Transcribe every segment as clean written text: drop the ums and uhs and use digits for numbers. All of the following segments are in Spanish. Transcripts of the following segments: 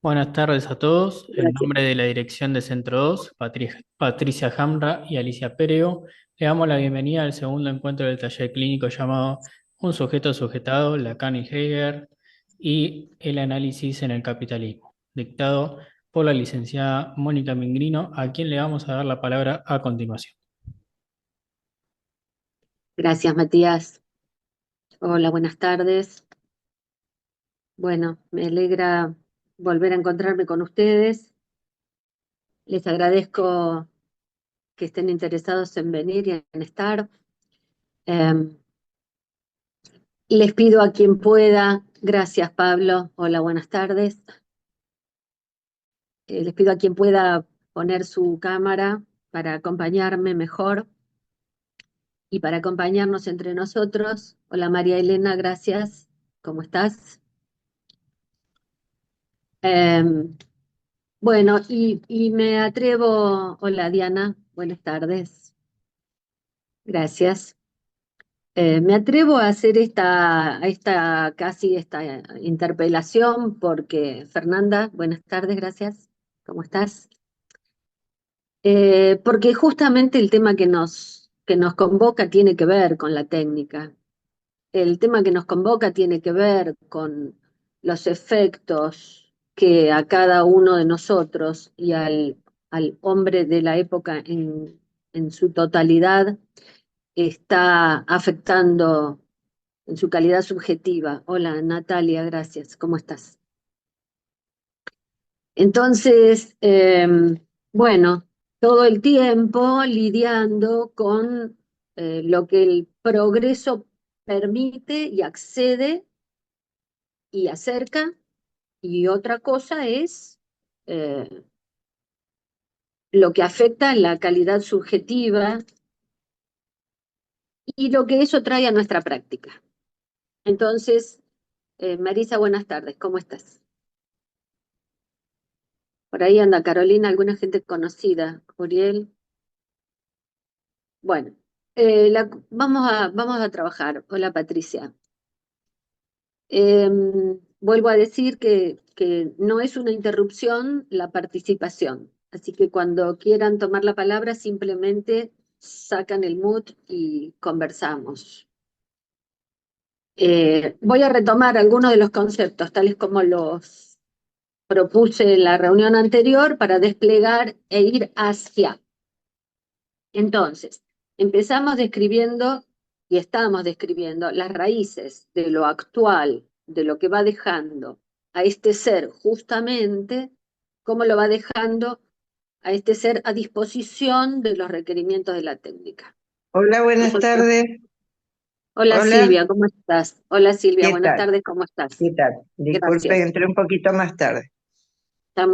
Buenas tardes a todos. En Gracias. nombre de la dirección de Centro 2, Patricia Hamra y Alicia Pereo, le damos la bienvenida al segundo encuentro del taller clínico llamado Un sujeto sujetado, Lacan y Hegel y el análisis en el capitalismo, dictado por la licenciada Mónica Mingrino, a quien le vamos a dar la palabra a continuación. Gracias, Matías. Hola, buenas tardes. Bueno, me alegra volver a encontrarme con ustedes. Les agradezco que estén interesados en venir y en estar. Eh, Les pido a quien pueda, gracias Pablo, hola, buenas tardes. Les pido a quien pueda poner su cámara para acompañarme mejor y para acompañarnos entre nosotros. Hola María Elena, gracias. ¿Cómo estás? Eh, Bueno, y me atrevo, hola Diana, buenas tardes, gracias. Me atrevo a hacer esta interpelación porque, Fernanda, buenas tardes, gracias, ¿cómo estás? Porque justamente el tema que nos convoca tiene que ver con la técnica. El tema que nos convoca tiene que ver con los efectos que a cada uno de nosotros y al hombre de la época en su totalidad está afectando en su calidad subjetiva. Hola, Natalia, gracias. ¿Cómo estás? Entonces, bueno, todo el tiempo lidiando con lo que el progreso permite y accede y acerca, y otra cosa es eh, lo que afecta la calidad subjetiva y lo que eso trae a nuestra práctica. Entonces, Marisa, buenas tardes, ¿cómo estás? Por ahí anda Carolina, alguna gente conocida, Uriel. Bueno, vamos a trabajar. Hola, Patricia. Eh, Vuelvo a decir que no es una interrupción la participación, así que cuando quieran tomar la palabra simplemente sacan el mute y conversamos. Voy a retomar algunos de los conceptos, tales como los propuse en la reunión anterior, para desplegar e ir hacia. Entonces, empezamos describiendo y estamos describiendo las raíces de lo actual, de lo que va dejando a este ser justamente, cómo lo va dejando a este ser a disposición de los requerimientos de la técnica. Hola, buenas Nosotros, tardes. hola Hola, Silvia, ¿cómo estás? Hola Silvia, ¿qué buenas tal? tardes, ¿cómo estás? ¿Qué tal? Disculpe, Gracias. entré un poquito más tarde.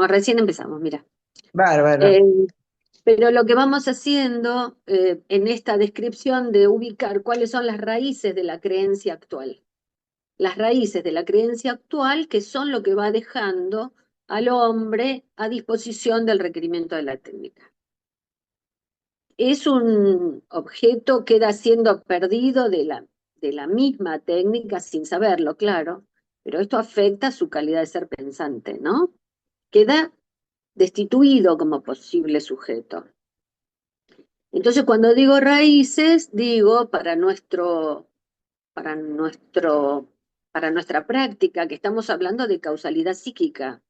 Recién empezamos, mira. Bárbaro. Eh, Pero lo que vamos haciendo en esta descripción de ubicar cuáles son las raíces de la creencia actual. Las raíces de la creencia actual que son lo que va dejando al hombre a disposición del requerimiento de la técnica. Es un objeto que queda siendo perdido de la misma técnica sin saberlo, claro, pero esto afecta su calidad de ser pensante, ¿no? Queda destituido como posible sujeto. Entonces, cuando digo raíces, digo para nuestro, para nuestra práctica, que estamos hablando de causalidad psíquica,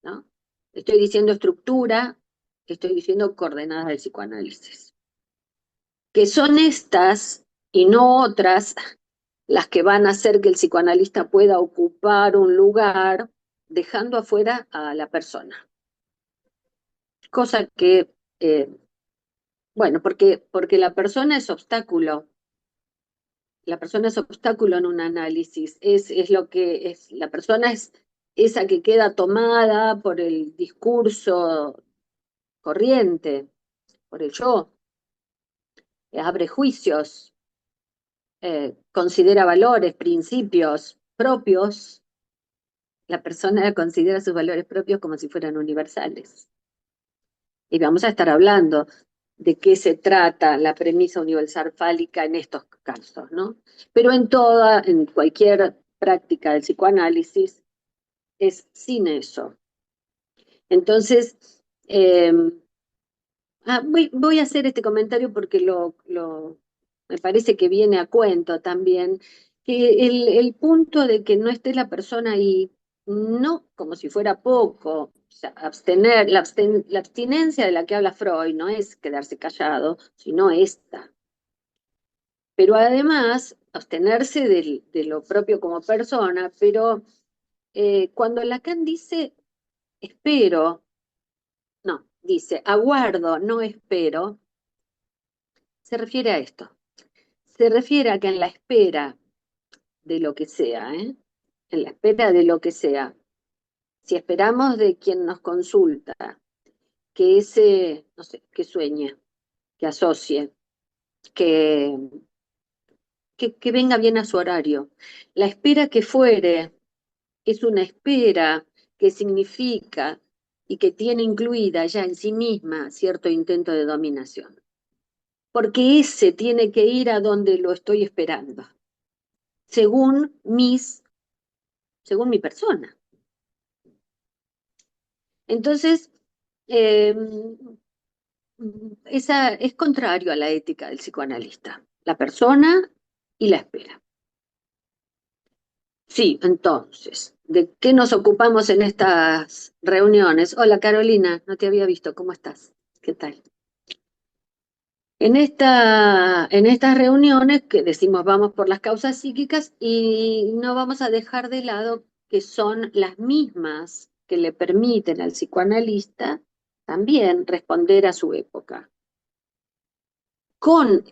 ¿no? Estoy diciendo estructura, estoy diciendo coordenadas del psicoanálisis, que son estas y no otras las que van a hacer que el psicoanalista pueda ocupar un lugar dejando afuera a la persona. Cosa que, bueno, porque la persona es obstáculo. La persona es obstáculo en un análisis, es lo que es, la persona es esa que queda tomada por el discurso corriente, por el yo, abre juicios, considera valores, principios propios, la persona considera sus valores propios como si fueran universales. Y vamos a estar hablando de qué se trata la premisa universal fálica en estos casos, ¿no? Pero en cualquier práctica del psicoanálisis, es sin eso. Entonces, voy a hacer este comentario porque me parece que viene a cuento también, que el punto de que no esté la persona ahí, no como si fuera poco, o sea, la abstinencia de la que habla Freud no es quedarse callado, sino esta. Pero además, abstenerse de lo propio como persona, pero cuando Lacan dice espero, no, dice aguardo, no espero, se refiere a esto. Se refiere a que en la espera de lo que sea, en la espera de lo que sea, si esperamos de quien nos consulta, que ese, no sé, que sueñe, que asocie, que, que venga bien a su horario. La espera que fuere es una espera que significa y que tiene incluida ya en sí misma cierto intento de dominación. Porque ese tiene que ir a donde lo estoy esperando, según mi persona. Entonces, eh, esa es contrario a la ética del psicoanalista, la persona y la espera. Sí, entonces, ¿de qué nos ocupamos en estas reuniones? Hola Carolina, no te había visto, ¿cómo estás? ¿Qué tal? En estas reuniones que decimos vamos por las causas psíquicas y no vamos a dejar de lado que son las mismas que le permiten al psicoanalista también responder a su época, con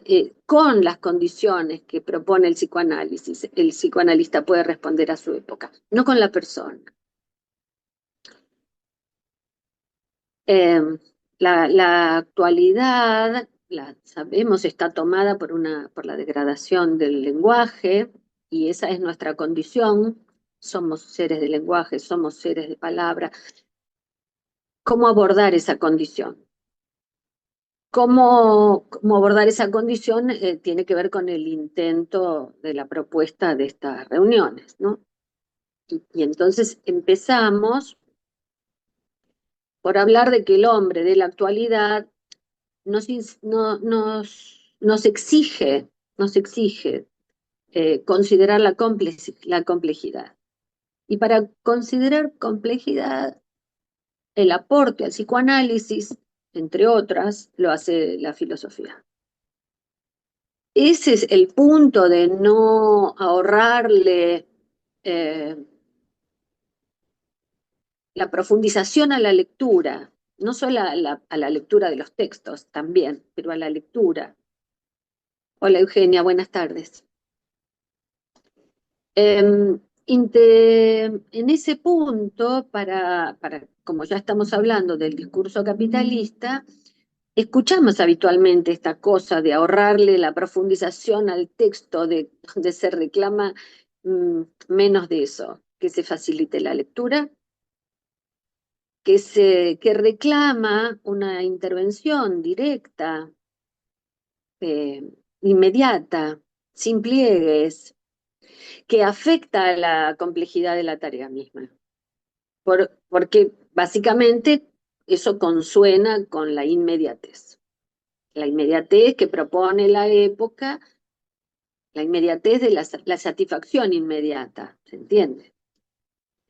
las condiciones que propone el psicoanálisis. El psicoanalista puede responder a su época, no con la persona. Eh, la actualidad, sabemos, está tomada por la degradación del lenguaje y esa es nuestra condición. Somos seres de lenguaje, somos seres de palabra. ¿Cómo abordar esa condición? ¿Cómo abordar esa condición? Tiene que ver con el intento de la propuesta de estas reuniones, ¿no? Y entonces empezamos por hablar de que el hombre de la actualidad nos, no, nos exige considerar la complejidad. Y para considerar complejidad, el aporte al psicoanálisis, entre otras, lo hace la filosofía. Ese es el punto de no ahorrarle la profundización a la lectura, no solo a la lectura de los textos también, pero a la lectura. Hola Eugenia, buenas tardes. En ese punto, como ya estamos hablando del discurso capitalista, escuchamos habitualmente esta cosa de ahorrarle la profundización al texto, donde se reclama menos de eso, que se facilite la lectura, que reclama una intervención directa, eh, inmediata, sin pliegues, que afecta a la complejidad de la tarea misma. Porque básicamente eso consuena con la inmediatez. La inmediatez que propone la época, la inmediatez de la satisfacción inmediata, ¿se entiende?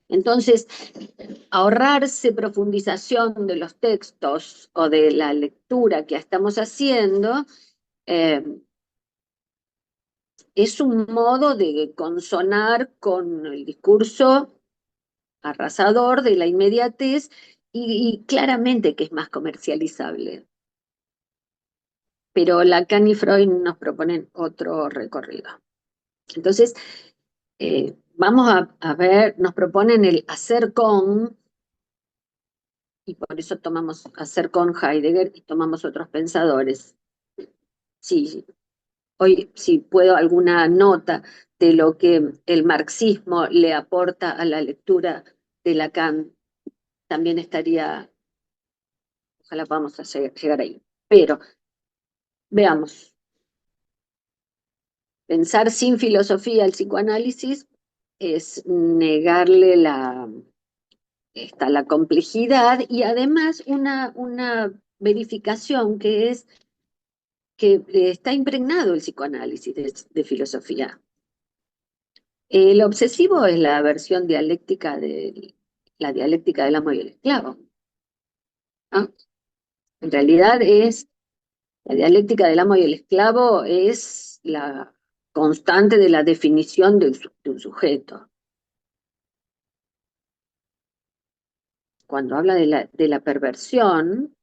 Entonces, ahorrarse profundización de los textos o de la lectura que estamos haciendo eh, es un modo de consonar con el discurso arrasador de la inmediatez y claramente que es más comercializable. Pero Lacan y Freud nos proponen otro recorrido. Entonces, vamos a ver, nos proponen el hacer con, y por eso tomamos hacer con Heidegger y tomamos otros pensadores. Sí, hoy si puedo alguna nota de lo que el marxismo le aporta a la lectura de Lacan, también estaría, ojalá podamos llegar ahí. Pero veamos, pensar sin filosofía al psicoanálisis es negarle está la complejidad y además una verificación que es que está impregnado el psicoanálisis de filosofía. El obsesivo es la versión dialéctica la dialéctica del amo y el esclavo, ¿no? En realidad la dialéctica del amo y el esclavo es la constante de la definición de un sujeto. Cuando habla de la perversión,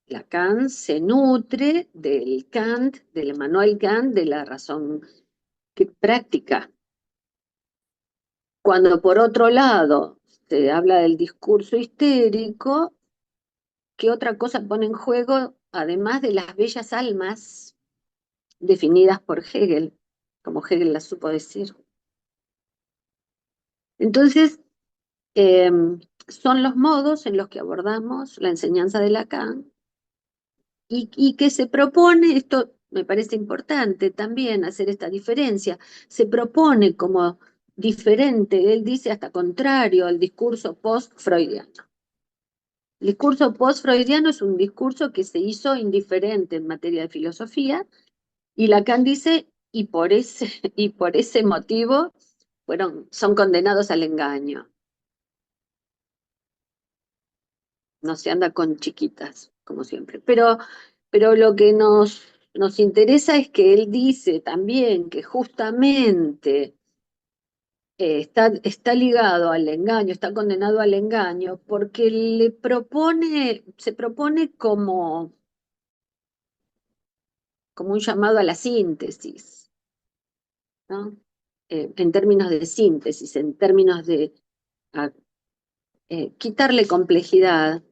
Lacan se nutre del Emmanuel Kant, de la razón práctica. Cuando por otro lado se habla del discurso histérico, ¿qué otra cosa pone en juego, además de las bellas almas definidas por Hegel, como Hegel las supo decir? Entonces, son los modos en los que abordamos la enseñanza de Lacan y que se propone, esto me parece importante también hacer esta diferencia, se propone como diferente, él dice hasta contrario al discurso post-freudiano. El discurso post-freudiano es un discurso que se hizo indiferente en materia de filosofía, y Lacan dice, y por ese motivo son condenados al engaño. No se anda con chiquitas, como siempre. Pero lo que nos interesa es que él dice también que justamente está ligado al engaño, está condenado al engaño, porque se propone como un llamado a la síntesis, ¿no? En términos de síntesis, en términos de quitarle complejidad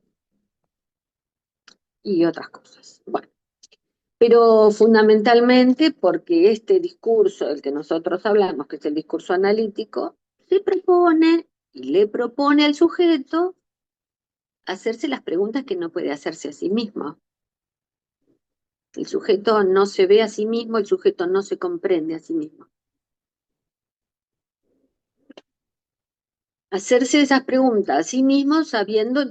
y otras cosas. Bueno, pero fundamentalmente porque este discurso del que nosotros hablamos, que es el discurso analítico, se propone y le propone al sujeto hacerse las preguntas que no puede hacerse a sí mismo. El sujeto no se ve a sí mismo, el sujeto no se comprende a sí mismo. Hacerse esas preguntas a sí mismo sabiendo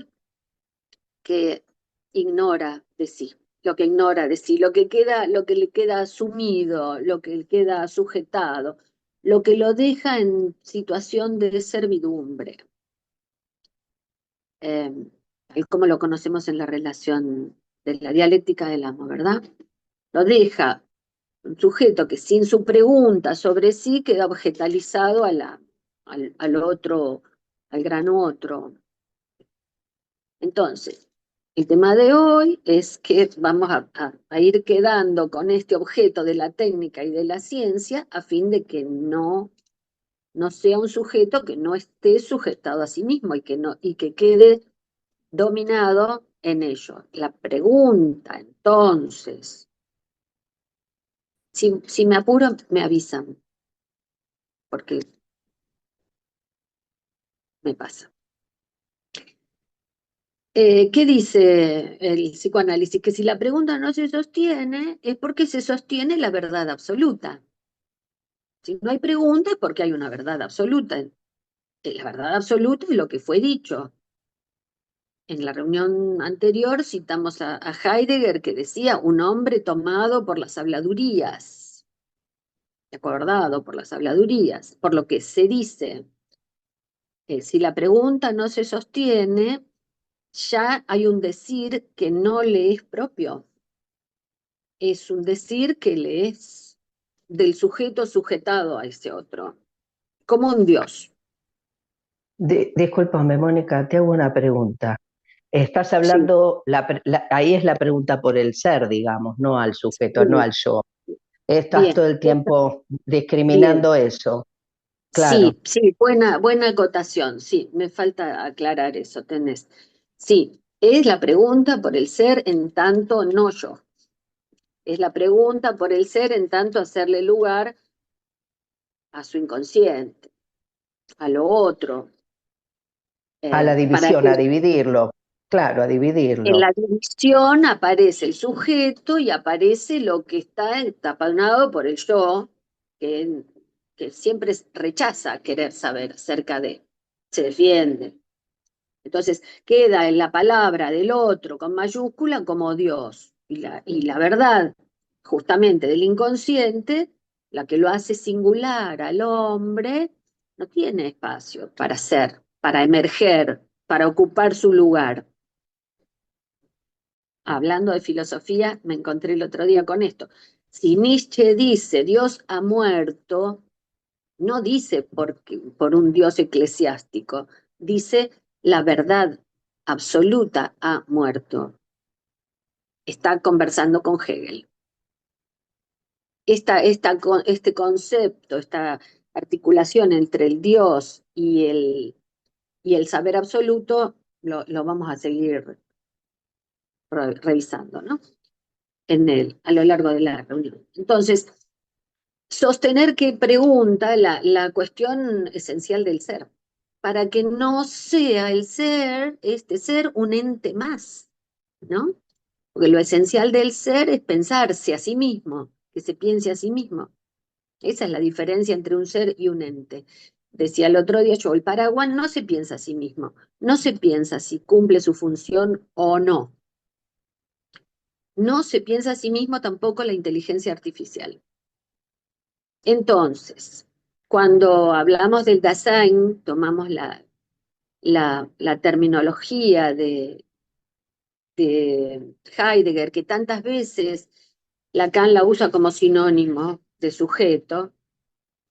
que ignora de sí, lo que ignora de sí, lo que le queda asumido, lo que le queda sujetado, lo que lo deja en situación de servidumbre. Como lo conocemos en la relación de la dialéctica del amo, ¿verdad? Lo deja un sujeto que sin su pregunta sobre sí queda objetalizado al otro, al gran otro. Entonces, el tema de hoy es que vamos a ir quedando con este objeto de la técnica y de la ciencia a fin de que no sea un sujeto que no esté sujetado a sí mismo y que quede dominado en ello. La pregunta, entonces, si me apuro, me avisan, porque me pasa. ¿Qué dice el psicoanálisis? Que si la pregunta no se sostiene, es porque se sostiene la verdad absoluta. Si no hay pregunta, es porque hay una verdad absoluta. La verdad absoluta es lo que fue dicho. En la reunión anterior citamos a Heidegger, que decía un hombre tomado por las habladurías, acordado por las habladurías, por lo que se dice. Si la pregunta no se sostiene, ya hay un decir que no le es propio. Es un decir que le es del sujeto sujetado a ese otro, como un Dios. Discúlpame, Mónica, te hago una pregunta. Estás Sí, hablando, ahí es la pregunta por el ser, digamos, no al sujeto, no sí, al yo. Estás bien, todo el tiempo bien. discriminando eso, claro. Sí, sí, buena acotación, sí, me falta aclarar eso, tenés. Sí, es la pregunta por el ser en tanto no yo. Es la pregunta por el ser en tanto hacerle lugar a su inconsciente, a lo otro, A la para división, que a dividirlo, claro, a en dividirlo. la división aparece el sujeto y aparece lo que está entapanado por el yo, que, que siempre rechaza querer saber acerca de, se defiende. Entonces queda en la palabra del otro con mayúscula como Dios. Y la verdad, justamente del inconsciente, la que lo hace singular al hombre, no tiene espacio para ser, para emerger, para ocupar su lugar. Hablando de filosofía, me encontré el otro día con esto. Si Nietzsche dice Dios ha muerto, no dice por un Dios eclesiástico, dice la verdad absoluta ha muerto. Está conversando con Hegel. Este concepto, esta articulación entre el Dios y el saber absoluto, lo vamos a seguir revisando, ¿no? A lo largo de la reunión. Entonces, sostener que pregunta la cuestión esencial del ser, para que no sea el ser, este ser, un ente más, ¿no? Porque lo esencial del ser es pensarse a sí mismo, que se piense a sí mismo. Esa es la diferencia entre un ser y un ente. Decía el otro día yo, el paraguas no se piensa a sí mismo, no se piensa si cumple su función o no. No se piensa a sí mismo tampoco la inteligencia artificial. Entonces, cuando hablamos del Dasein, tomamos la terminología de Heidegger, que tantas veces Lacan la usa como sinónimo de sujeto,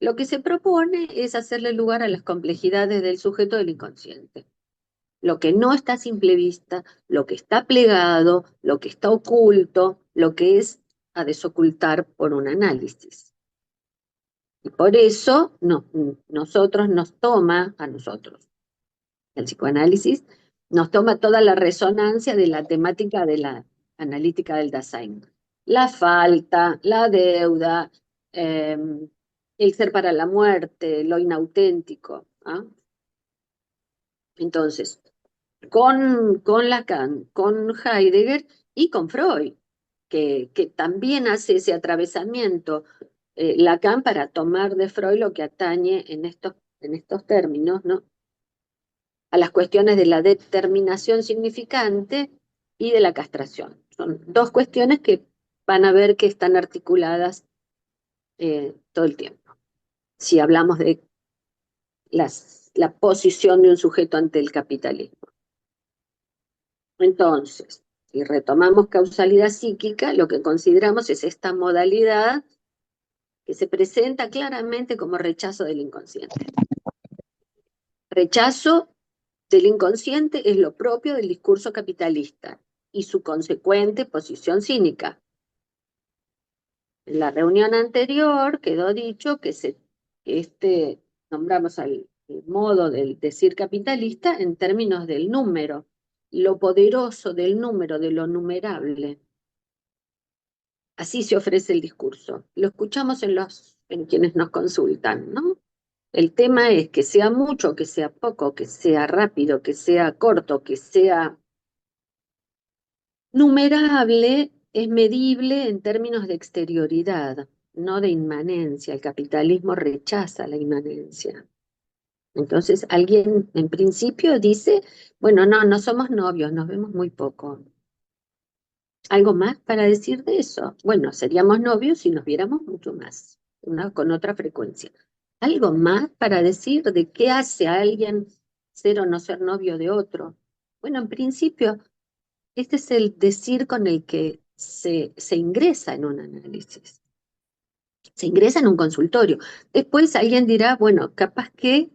lo que se propone es hacerle lugar a las complejidades del sujeto del inconsciente. Lo que no está a simple vista, lo que está plegado, lo que está oculto, lo que es a desocultar por un análisis. Y por eso a nosotros, el psicoanálisis, nos toma toda la resonancia de la temática de la analítica del Dasein. La falta, la deuda, el ser para la muerte, lo inauténtico. ¿Ah? Entonces, con Lacan, con Heidegger y con Freud, que también hace ese atravesamiento Lacan para tomar de Freud lo que atañe en estos términos, ¿no? A las cuestiones de la determinación significante y de la castración. Son dos cuestiones que van a ver que están articuladas todo el tiempo. Si hablamos de la posición de un sujeto ante el capitalismo. Entonces, si retomamos causalidad psíquica, lo que consideramos es esta modalidad que se presenta claramente como rechazo del inconsciente. Rechazo del inconsciente es lo propio del discurso capitalista y su consecuente posición cínica. En la reunión anterior quedó dicho que nombramos el modo del decir capitalista en términos del número, lo poderoso del número, de lo numerable. Así se ofrece el discurso. Lo escuchamos en quienes nos consultan, ¿no? El tema es que sea mucho, que sea poco, que sea rápido, que sea corto, que sea numerable, es medible en términos de exterioridad, no de inmanencia. El capitalismo rechaza la inmanencia. Entonces alguien en principio dice, bueno, no somos novios, nos vemos muy poco. ¿Algo más para decir de eso? Bueno, seríamos novios si nos viéramos mucho más, con otra frecuencia. ¿Algo más para decir de qué hace a alguien ser o no ser novio de otro? Bueno, en principio, este es el decir con el que se ingresa en un análisis. Se ingresa en un consultorio. Después alguien dirá, bueno, capaz que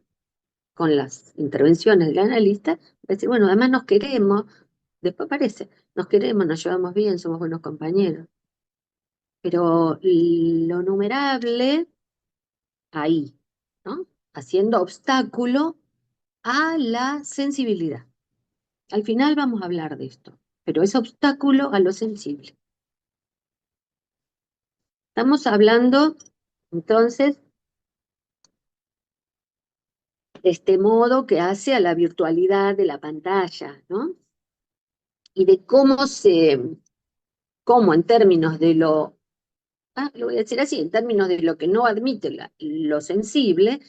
con las intervenciones del analista, va a decir, bueno, además nos queremos, después aparece, nos queremos, nos llevamos bien, somos buenos compañeros. Pero lo numerable, ahí, ¿no? Haciendo obstáculo a la sensibilidad. Al final vamos a hablar de esto, pero es obstáculo a lo sensible. Estamos hablando, entonces, de este modo que hace a la virtualidad de la pantalla, ¿no? Y de cómo en términos de lo voy a decir así, en términos de lo que no admite lo sensible,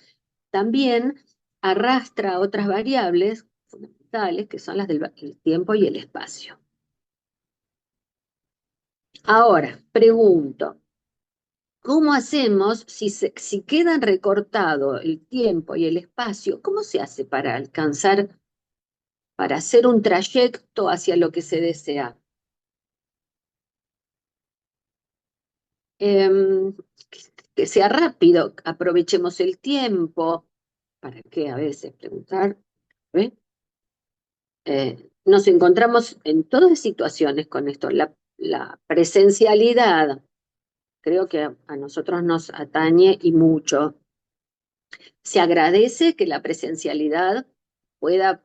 también arrastra otras variables, fundamentales, que son las del el tiempo y el espacio. Ahora, pregunto, ¿cómo hacemos si quedan recortados el tiempo y el espacio? ¿Cómo se hace para alcanzar, para hacer un trayecto hacia lo que se desea? Em, que sea rápido, aprovechemos el tiempo. ¿Para qué a veces preguntar? ¿Ve? Nos encontramos en todas situaciones con esto. La presencialidad, creo que a nosotros nos atañe y mucho. Se agradece que la presencialidad pueda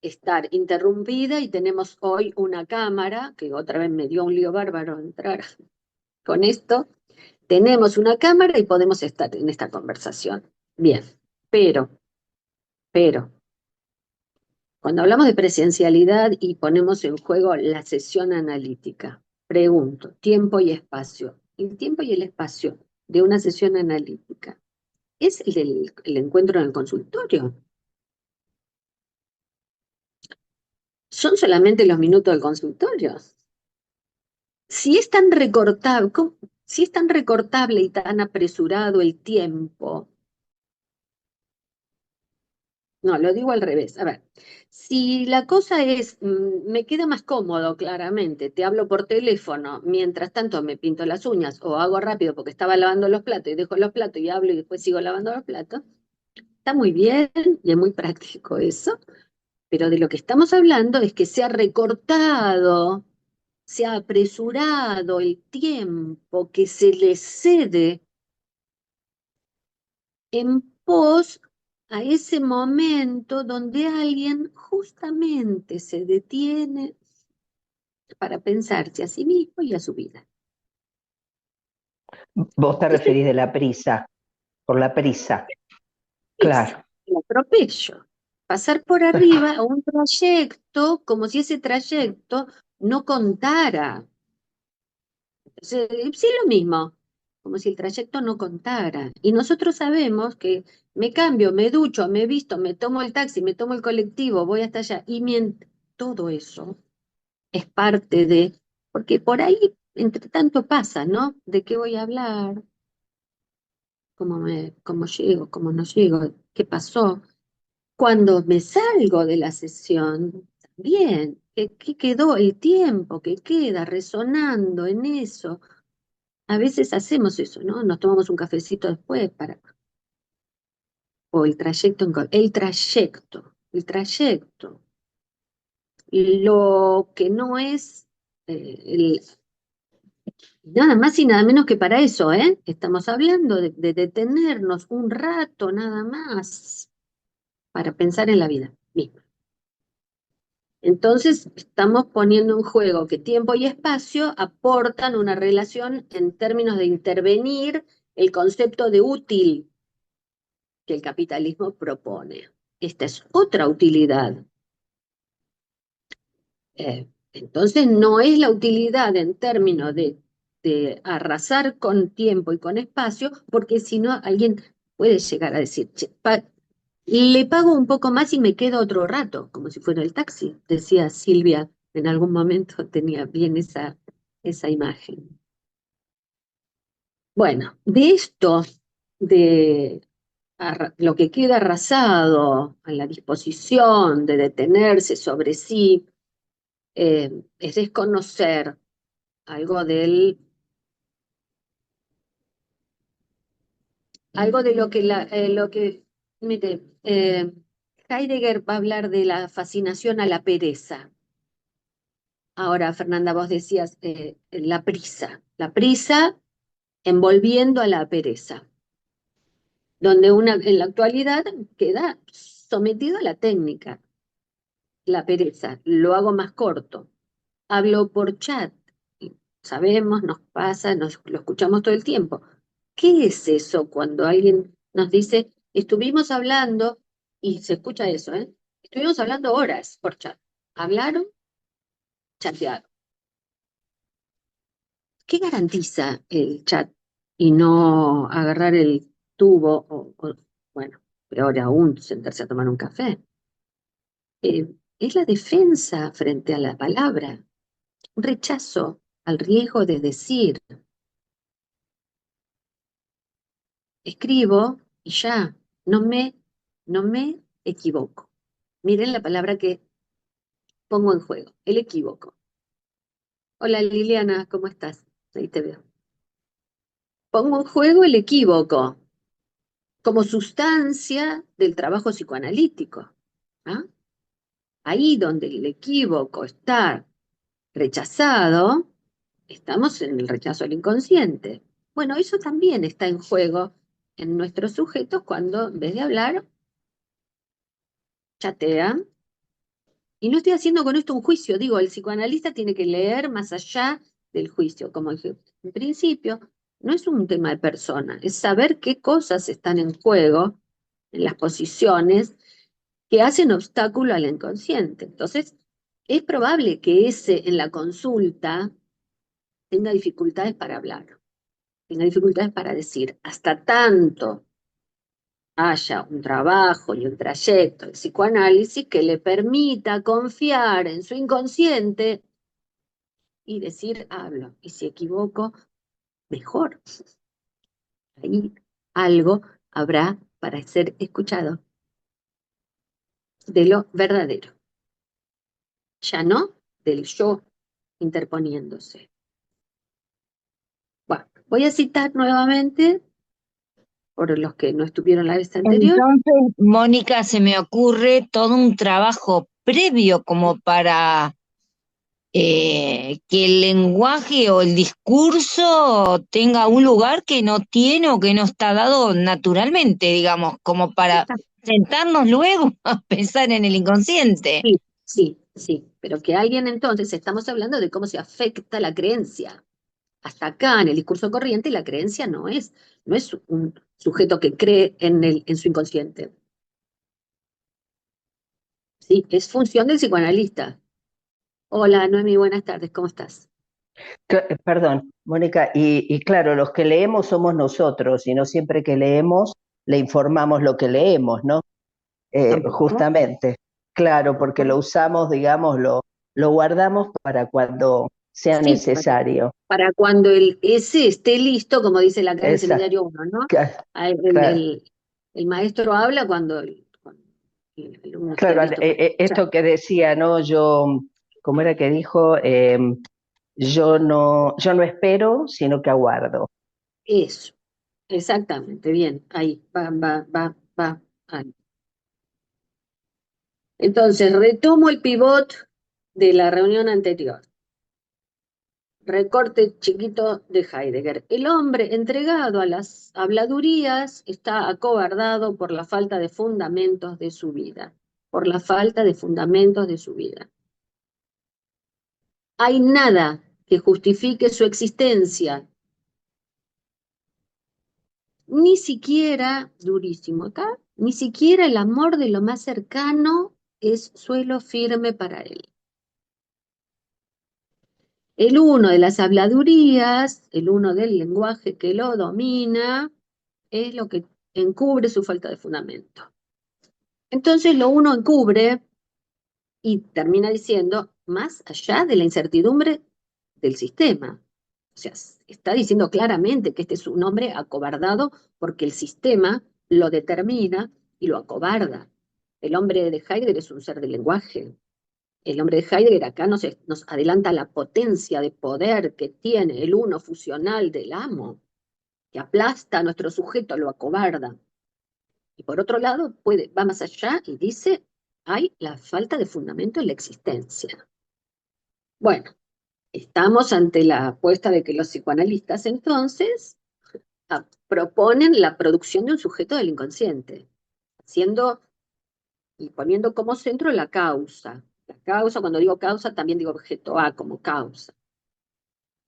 estar interrumpida y tenemos hoy una cámara, que otra vez me dio un lío bárbaro entrar con esto. Tenemos una cámara y podemos estar en esta conversación. Bien, pero, pero, cuando hablamos de presencialidad y ponemos en juego la sesión analítica, pregunto, tiempo y espacio. El tiempo y el espacio de una sesión analítica es el encuentro en el consultorio. Son solamente los minutos del consultorio. Si es tan recortable, si es tan recortable y tan apresurado el tiempo, no, lo digo al revés. A ver, si la cosa es, me queda más cómodo, claramente, te hablo por teléfono, mientras tanto me pinto las uñas o hago rápido porque estaba lavando los platos y dejo los platos y hablo y después sigo lavando los platos, está muy bien y es muy práctico eso, pero de lo que estamos hablando es que se ha apresurado el tiempo que se le cede en pos a ese momento donde alguien justamente se detiene para pensarse a sí mismo y a su vida. Vos te Ese referís de la prisa, por la prisa, es claro. el atropello. Pasar por arriba a un trayecto como si ese trayecto no contara. Sí, es lo mismo, como si el trayecto no contara. Y nosotros sabemos que me cambio, me ducho, me visto, me tomo el taxi, me tomo el colectivo, voy hasta allá. Y todo eso es parte de, porque por ahí, entre tanto pasa, ¿no? ¿De qué voy a hablar? ¿Cómo llego? ¿Cómo no llego? ¿Qué pasó? Cuando me salgo de la sesión, también, ¿qué quedó? El tiempo que queda resonando en eso. A veces hacemos eso, ¿no? Nos tomamos un cafecito después o el trayecto, el trayecto. Lo que no es nada más y nada menos que para eso, ¿eh? Estamos hablando de detenernos un rato nada más para pensar en la vida misma. Entonces, estamos poniendo en juego que tiempo y espacio aportan una relación en términos de intervenir el concepto de útil que el capitalismo propone. Esta es otra utilidad. Entonces, no es la utilidad en términos de arrasar con tiempo y con espacio, porque si no, alguien puede llegar a decir, "Che, le pago un poco más y me quedo otro rato, como si fuera el taxi", decía Silvia, en algún momento tenía bien esa imagen. Bueno, de esto, de lo que queda arrasado a la disposición de detenerse sobre sí, es desconocer algo algo de mire, Heidegger va a hablar de la fascinación a la pereza. Ahora, Fernanda, vos decías la prisa envolviendo a la pereza, donde en la actualidad queda sometido a la técnica, la pereza, lo hago más corto, hablo por chat, sabemos, nos pasa, lo escuchamos todo el tiempo. ¿Qué es eso cuando alguien nos dice, estuvimos hablando, y se escucha eso, ¿eh? Estuvimos hablando horas por chat. ¿Hablaron? Chatearon. ¿Qué garantiza el chat y no agarrar el tubo bueno, peor aún, sentarse a tomar un café? es la defensa frente a la palabra, un rechazo al riesgo de decir. Escribo y ya, no me equivoco. Miren la palabra que pongo en juego, el equívoco. Hola Liliana, ¿cómo estás? Ahí te veo. Pongo en juego el equívoco como sustancia del trabajo psicoanalítico. ¿Ah? Ahí donde el equívoco está rechazado, estamos en el rechazo al inconsciente. Bueno, eso también está en juego en nuestros sujetos cuando en vez de hablar, chatean. Y no estoy haciendo con esto un juicio, digo, el psicoanalista tiene que leer más allá del juicio, como dije en principio, no es un tema de persona, es saber qué cosas están en juego en las posiciones que hacen obstáculo al inconsciente. Entonces, es probable que ese en la consulta tenga dificultades para hablar, tenga dificultades para decir, hasta tanto haya un trabajo y un trayecto de psicoanálisis que le permita confiar en su inconsciente y decir, hablo, y si equivoco, mejor. Ahí algo habrá para ser escuchado de lo verdadero, ya no del yo interponiéndose. Bueno, voy a citar nuevamente, por los que no estuvieron la vez anterior. Entonces, Mónica, se me ocurre todo un trabajo previo como para que el lenguaje o el discurso tenga un lugar que no tiene o que no está dado naturalmente, digamos, como para sentarnos luego a pensar en el inconsciente. Sí, sí, sí, pero que alguien entonces, estamos hablando de cómo se afecta la creencia. Hasta acá, en el discurso corriente, la creencia no es un sujeto que cree en su inconsciente. Sí, es función del psicoanalista. Hola, Noemi, buenas tardes, ¿cómo estás? Perdón, Mónica, y claro, los que leemos somos nosotros, y no siempre que leemos le informamos lo que leemos, ¿no? Tampoco. Justamente, claro, porque lo usamos, digamos, lo guardamos para cuando sea Sí, necesario. para cuando el ese esté listo, como dice acá en el Esa, seminario 1, ¿no? Ah, claro, el maestro habla cuando el alumno esté claro, listo para escuchar. esto que decía, ¿no? Yo, ¿cómo era que dijo? Yo no espero, sino que aguardo. Eso, exactamente, bien, ahí, va, ahí. Entonces, retomo el pivot de la reunión anterior. Recorte chiquito de Heidegger. El hombre entregado a las habladurías está acobardado por la falta de fundamentos de su vida. Por la falta de fundamentos de su vida. Hay nada que justifique su existencia. Ni siquiera, durísimo acá, ni siquiera el amor de lo más cercano es suelo firme para él. El uno de las habladurías, el uno del lenguaje que lo domina, es lo que encubre su falta de fundamento. Entonces lo uno encubre y termina diciendo, más allá de la incertidumbre del sistema. O sea, está diciendo claramente que este es un hombre acobardado porque el sistema lo determina y lo acobarda. El hombre de Heidegger es un ser del lenguaje. El hombre de Heidegger acá nos adelanta la potencia de poder que tiene el uno fusional del amo, que aplasta a nuestro sujeto, lo acobarda. Y por otro lado, va más allá y dice, hay la falta de fundamento en la existencia. Bueno, estamos ante la apuesta de que los psicoanalistas entonces proponen la producción de un sujeto del inconsciente, haciendo y poniendo como centro la causa. La causa, cuando digo causa, también digo objeto A como causa.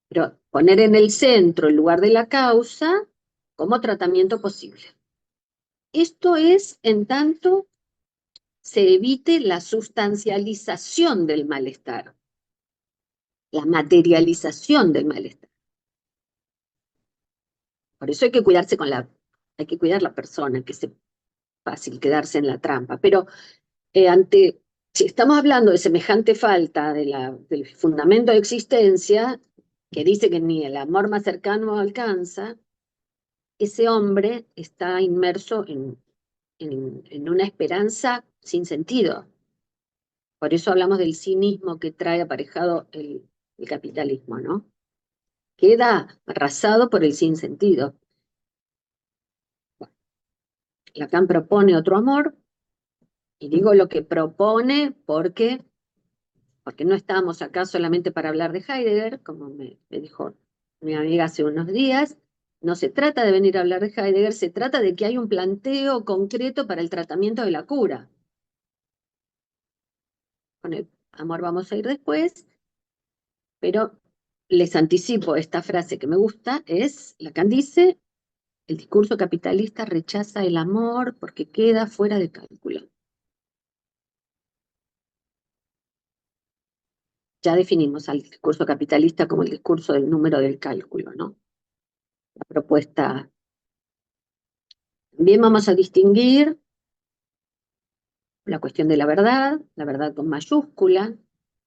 Pero poner en el centro, en lugar de la causa, como tratamiento posible. Esto es en tanto se evite la sustancialización del malestar, la materialización del malestar. Por eso hay que cuidarse hay que cuidar la persona, que es fácil quedarse en la trampa. Pero ante Si estamos hablando de semejante falta del fundamento de existencia, que dice que ni el amor más cercano alcanza, ese hombre está inmerso en una esperanza sin sentido. Por eso hablamos del cinismo que trae aparejado el capitalismo, ¿no? Queda arrasado por el sinsentido. Bueno, Lacan propone otro amor, y digo lo que propone porque no estábamos acá solamente para hablar de Heidegger, como me dijo mi amiga hace unos días. No se trata de venir a hablar de Heidegger, se trata de que hay un planteo concreto para el tratamiento de la cura. Con el amor vamos a ir después, pero les anticipo esta frase que me gusta, es, Lacan dice, el discurso capitalista rechaza el amor porque queda fuera de cálculo. Ya definimos al discurso capitalista como el discurso del número del cálculo, ¿no? La propuesta. Bien, vamos a distinguir la cuestión de la verdad con mayúscula,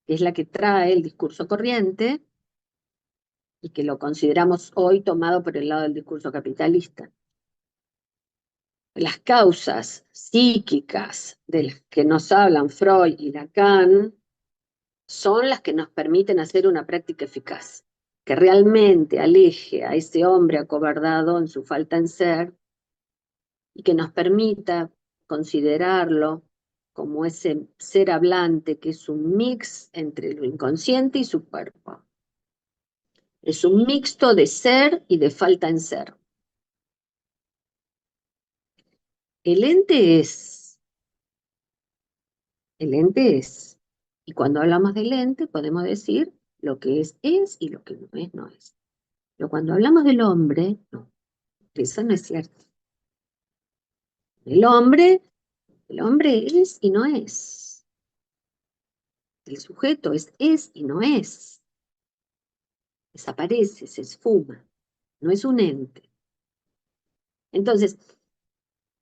que es la que trae el discurso corriente y que lo consideramos hoy tomado por el lado del discurso capitalista. Las causas psíquicas de las que nos hablan Freud y Lacan son las que nos permiten hacer una práctica eficaz, que realmente aleje a ese hombre acobardado en su falta en ser y que nos permita considerarlo como ese ser hablante que es un mix entre lo inconsciente y su cuerpo. Es un mixto de ser y de falta en ser. El ente es, el ente es. Y cuando hablamos del ente podemos decir lo que es y lo que no es, no es. Pero cuando hablamos del hombre, no, eso no es cierto. El hombre es y no es. El sujeto es y no es. Desaparece, se esfuma, no es un ente. Entonces,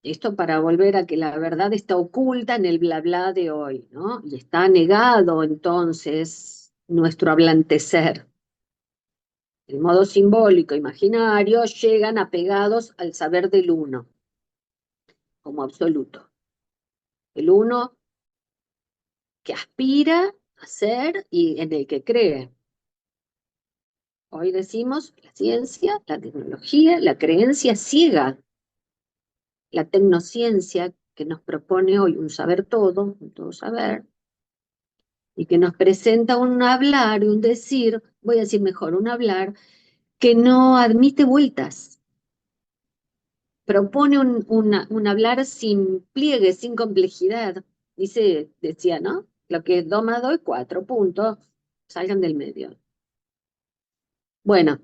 esto para volver a que la verdad está oculta en el bla bla de hoy, ¿no? Y está negado entonces nuestro hablantecer. El modo simbólico, imaginario, llegan apegados al saber del uno, como absoluto. El uno que aspira a ser y en el que cree. Hoy decimos la ciencia, la tecnología, la creencia ciega, la tecnociencia que nos propone hoy un saber todo, un todo saber, y que nos presenta un hablar y un decir, voy a decir mejor, un hablar que no admite vueltas, propone un hablar sin pliegue, sin complejidad. Decía, ¿no? Lo que es 2 más 2 es 4, puntos, salgan del medio. Bueno,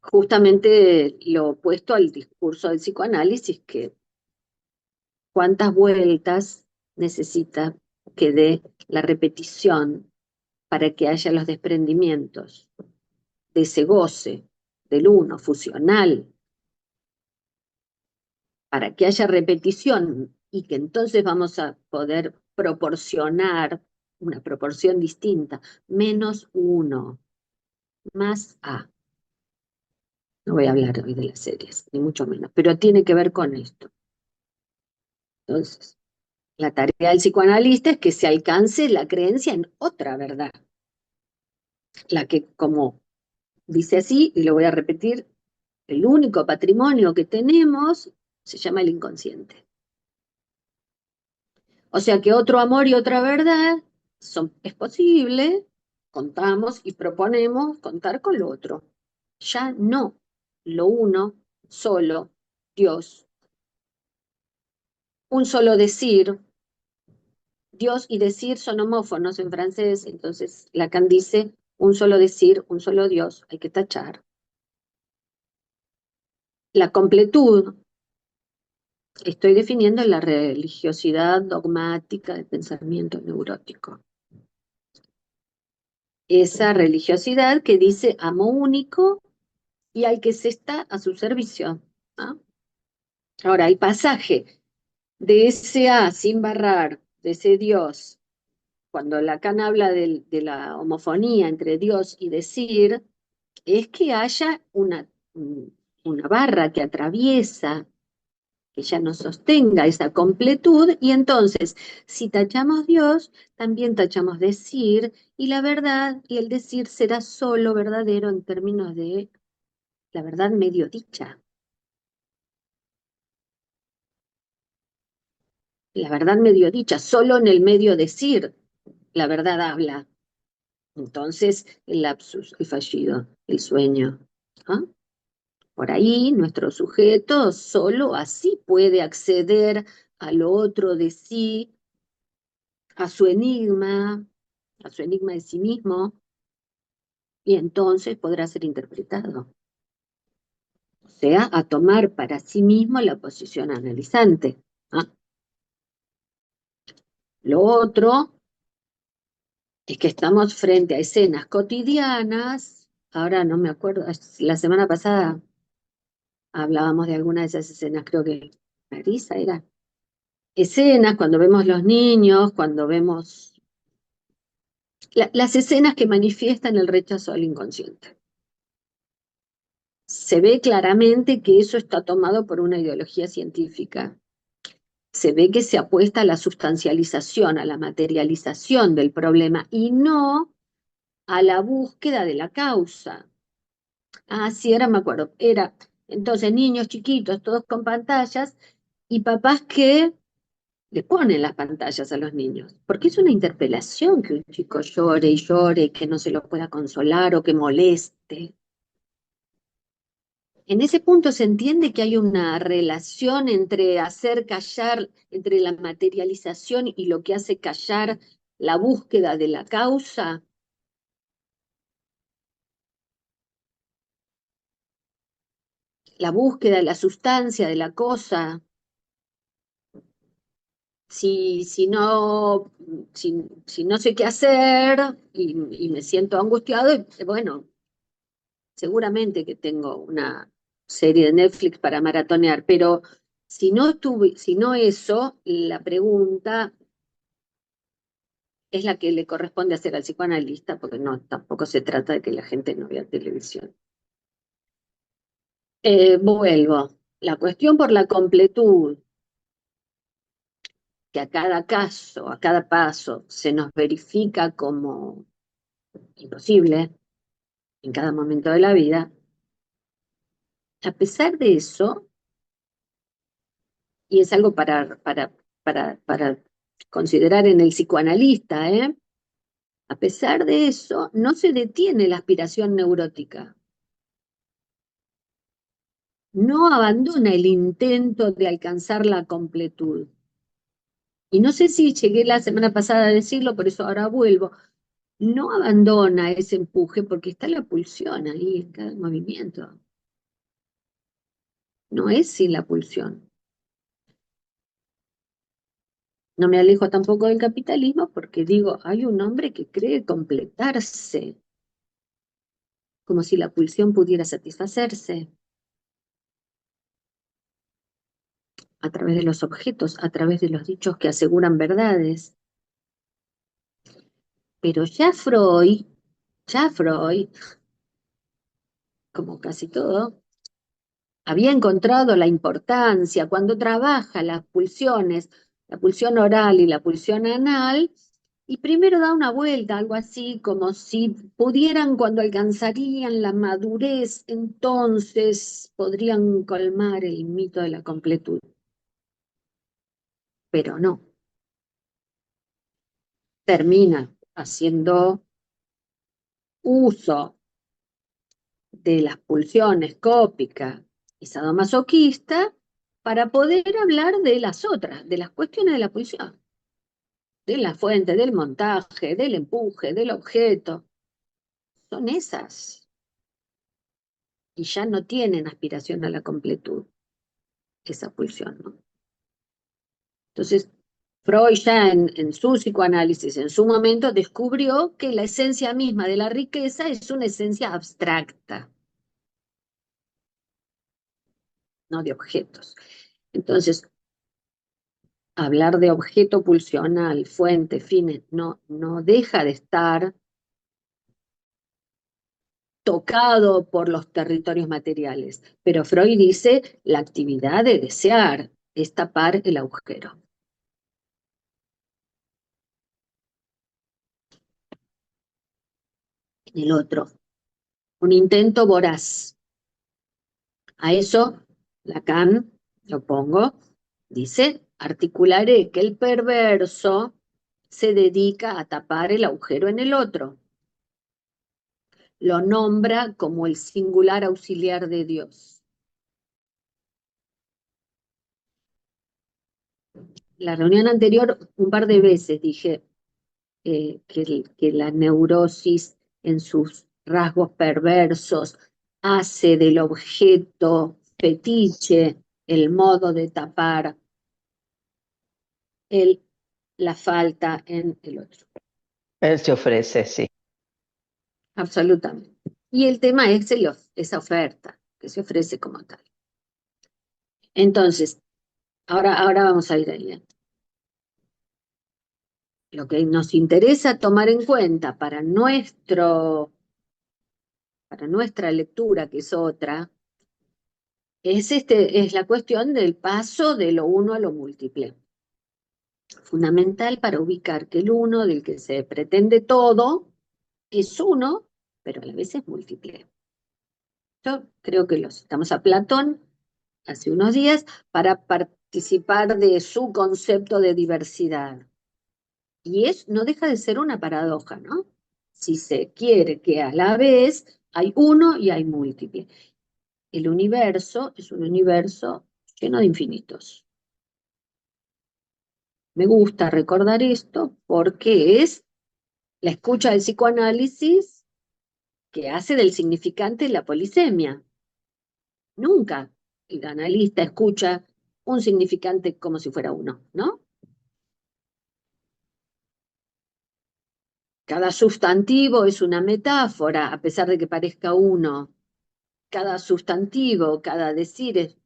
justamente lo opuesto al discurso del psicoanálisis, que cuántas vueltas necesita que dé la repetición para que haya los desprendimientos de ese goce del uno fusional, para que haya repetición y que entonces vamos a poder proporcionar una proporción distinta, menos uno, más A. No voy a hablar hoy de las series, ni mucho menos, pero tiene que ver con esto. Entonces, la tarea del psicoanalista es que se alcance la creencia en otra verdad, la que, como dice así, y lo voy a repetir, el único patrimonio que tenemos se llama el inconsciente. O sea que otro amor y otra verdad es posible, contamos y proponemos contar con lo otro. Ya no lo uno, solo, Dios. Un solo decir, Dios y decir son homófonos en francés, entonces Lacan dice un solo decir, un solo Dios, hay que tachar. La completud, estoy definiendo la religiosidad dogmática del pensamiento neurótico. Esa religiosidad que dice amo único y al que se está a su servicio, ¿no? Ahora, el pasaje de ese A sin barrar, de ese Dios, cuando Lacan habla de la homofonía entre Dios y decir, es que haya una barra que atraviesa, que ya nos sostenga esa completud, y entonces, si tachamos Dios, también tachamos decir, y la verdad y el decir será solo verdadero en términos de la verdad medio dicha. La verdad medio dicha, solo en el medio decir, la verdad habla. Entonces, el lapsus, el fallido, el sueño. ¿Ah? Por ahí, nuestro sujeto solo así puede acceder a lo otro de sí, a su enigma de sí mismo, y entonces podrá ser interpretado. O sea, a tomar para sí mismo la posición analizante. ¿Ah? Lo otro es que estamos frente a escenas cotidianas. Ahora no me acuerdo, la semana pasada hablábamos de alguna de esas escenas, creo que Marisa era. Escenas, cuando vemos los niños, cuando vemos las escenas que manifiestan el rechazo al inconsciente. Se ve claramente que eso está tomado por una ideología científica. Se ve que se apuesta a la sustancialización, a la materialización del problema y no a la búsqueda de la causa. Ah, sí, ahora me acuerdo. Era entonces niños chiquitos, todos con pantallas, y papás que le ponen las pantallas a los niños, porque es una interpelación que un chico llore y llore, que no se lo pueda consolar o que moleste. En ese punto se entiende que hay una relación entre hacer callar, entre la materialización y lo que hace callar la búsqueda de la causa. La búsqueda de la sustancia de la cosa. Si no sé qué hacer y me siento angustiado, bueno, seguramente que tengo una serie de Netflix para maratonear, pero si no eso, la pregunta es la que le corresponde hacer al psicoanalista, porque no, tampoco se trata de que la gente no vea televisión. Vuelvo. La cuestión por la completud, que a cada caso, a cada paso, se nos verifica como imposible en cada momento de la vida, a pesar de eso, y es algo para considerar en el psicoanalista, a pesar de eso, no se detiene la aspiración neurótica. No abandona el intento de alcanzar la completud. Y no sé si llegué la semana pasada a decirlo, por eso ahora vuelvo. No abandona ese empuje porque está la pulsión ahí en cada movimiento. No es sin la pulsión. No me alejo tampoco del capitalismo porque digo, hay un hombre que cree completarse, como si la pulsión pudiera satisfacerse a través de los objetos, a través de los dichos que aseguran verdades. Pero ya Freud, como casi todo, había encontrado la importancia cuando trabaja las pulsiones, la pulsión oral y la pulsión anal, y primero da una vuelta, algo así como si pudieran, cuando alcanzarían la madurez, entonces podrían colmar el mito de la completud. Pero no, termina haciendo uso de las pulsiones cópica y sadomasoquista para poder hablar de las otras, de las cuestiones de la pulsión, de la fuente, del montaje, del empuje, del objeto. Son esas. Y ya no tienen aspiración a la completud, esa pulsión, ¿no? Entonces, Freud ya en su psicoanálisis, en su momento, descubrió que la esencia misma de la riqueza es una esencia abstracta, no de objetos. Entonces, hablar de objeto pulsional, fuente, fines, no deja de estar tocado por los territorios materiales. Pero Freud dice, la actividad de desear es tapar el agujero. En el otro, un intento voraz. A eso Lacan, lo pongo, dice, articularé que el perverso se dedica a tapar el agujero en el otro. Lo nombra como el singular auxiliar de Dios. La reunión anterior, un par de veces dije que la neurosis en sus rasgos perversos hace del objeto fetiche el modo de tapar la falta en el otro. Él se ofrece, sí. Absolutamente. Y el tema es esa oferta que se ofrece como tal. Entonces, ahora vamos a ir ahí. Lo que nos interesa tomar en cuenta para nuestra lectura, que es otra, es la cuestión del paso de lo uno a lo múltiple. Fundamental para ubicar que el uno del que se pretende todo es uno, pero a la vez es múltiple. Yo creo que lo citamos a Platón hace unos días para participar de su concepto de diversidad. Y no deja de ser una paradoja, ¿no? Si se quiere que a la vez hay uno y hay múltiple. El universo es un universo lleno de infinitos. Me gusta recordar esto porque es la escucha del psicoanálisis que hace del significante la polisemia. Nunca el analista escucha un significante como si fuera uno, ¿no? Cada sustantivo es una metáfora, a pesar de que parezca uno. Cada sustantivo, cada decir,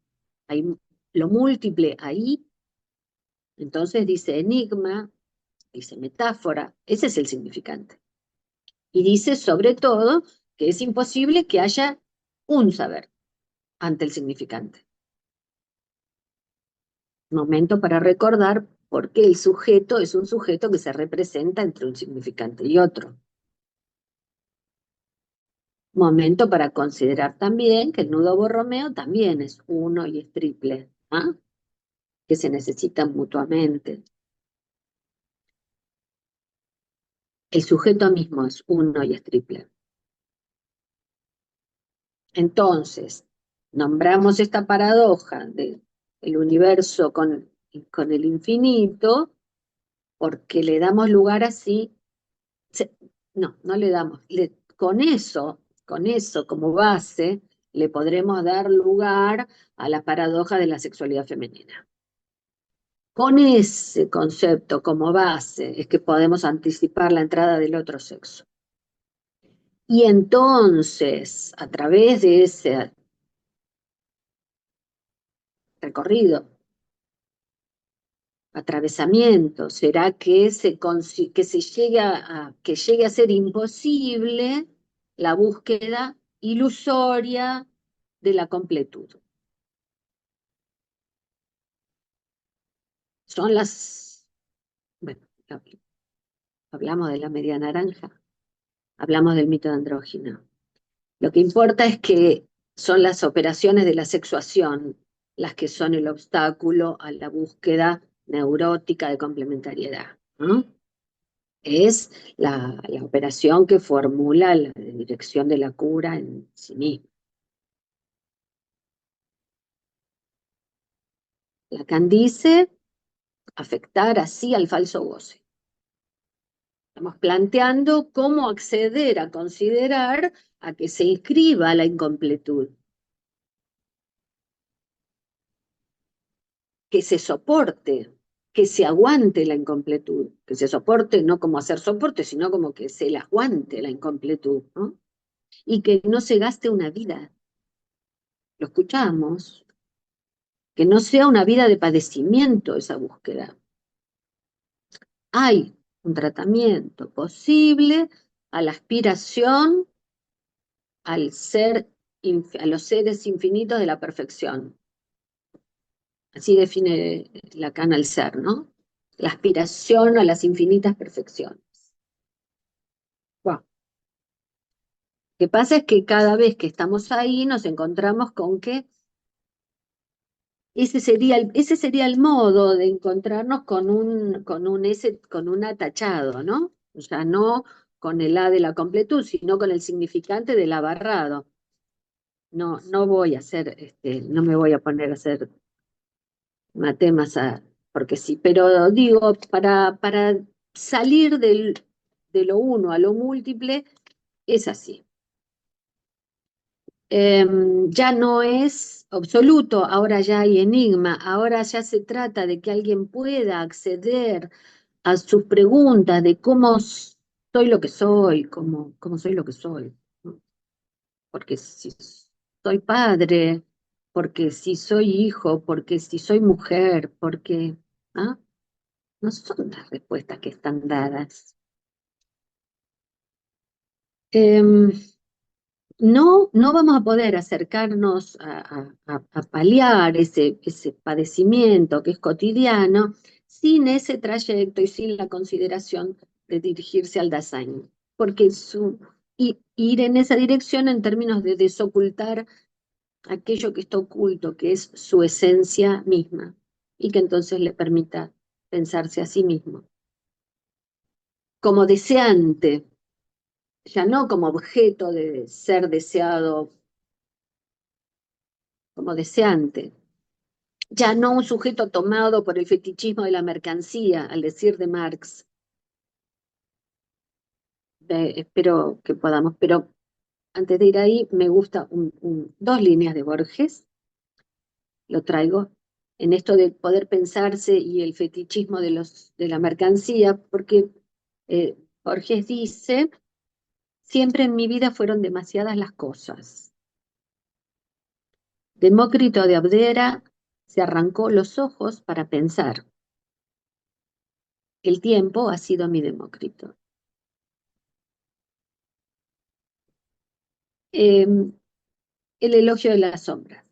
hay lo múltiple ahí. Entonces dice enigma, dice metáfora, ese es el significante. Y dice sobre todo que es imposible que haya un saber ante el significante. Momento para recordar por qué el sujeto es un sujeto que se representa entre un significante y otro. Momento para considerar también que el nudo borromeo también es uno y es triple, ¿ah? Que se necesitan mutuamente. El sujeto mismo es uno y es triple. Entonces, nombramos esta paradoja del universo con el infinito porque le damos lugar así. No le damos. Con eso como base, le podremos dar lugar a la paradoja de la sexualidad femenina. Con ese concepto como base es que podemos anticipar la entrada del otro sexo. Y entonces, a través de ese recorrido, atravesamiento, será que llegue a ser imposible la búsqueda ilusoria de la completud. Bueno, hablamos de la media naranja, hablamos del mito de andrógino. Lo que importa es que son las operaciones de la sexuación las que son el obstáculo a la búsqueda neurótica de complementariedad, ¿no? Es la operación que formula la dirección de la cura en sí misma. Lacan dice afectar así al falso goce. Estamos planteando cómo acceder a considerar a que se inscriba la incompletud, que se soporte, que se aguante la incompletud, que se soporte no como hacer soporte, sino como que se la aguante la incompletud, ¿no? Y que no se gaste una vida. Lo escuchamos. que no sea una vida de padecimiento esa búsqueda. Hay un tratamiento posible a la aspiración al ser, a los seres infinitos de la perfección. Así define Lacan al ser, ¿no? La aspiración a las infinitas perfecciones. Wow. Lo que pasa es que cada vez que estamos ahí nos encontramos con que ese sería el modo de encontrarnos con un atachado, ¿no? O sea, no con el A de la completud, sino con el significante del abarrado. No, no voy a hacer, no me voy a poner a hacer matemas porque sí, pero digo, para salir de lo uno a lo múltiple, es así. Ya no es absoluto, ahora ya hay enigma, ahora ya se trata de que alguien pueda acceder a sus preguntas de cómo soy lo que soy, cómo soy lo que soy, ¿no? Porque si soy padre, porque si soy hijo, porque si soy mujer, porque ¿ah? No son las respuestas que están dadas. No vamos a poder acercarnos a paliar ese padecimiento que es cotidiano sin ese trayecto y sin la consideración de dirigirse al Dasein, porque ir en esa dirección en términos de desocultar aquello que está oculto, que es su esencia misma, y que entonces le permita pensarse a sí mismo como deseante, ya no como objeto de ser deseado, como deseante, ya no un sujeto tomado por el fetichismo de la mercancía, al decir de Marx. Espero que podamos, pero antes de ir ahí, me gusta dos líneas de Borges, lo traigo, en esto de poder pensarse y el fetichismo de la mercancía, porque Borges dice, siempre en mi vida fueron demasiadas las cosas. Demócrito de Abdera se arrancó los ojos para pensar. El tiempo ha sido mi Demócrito. El elogio de las sombras.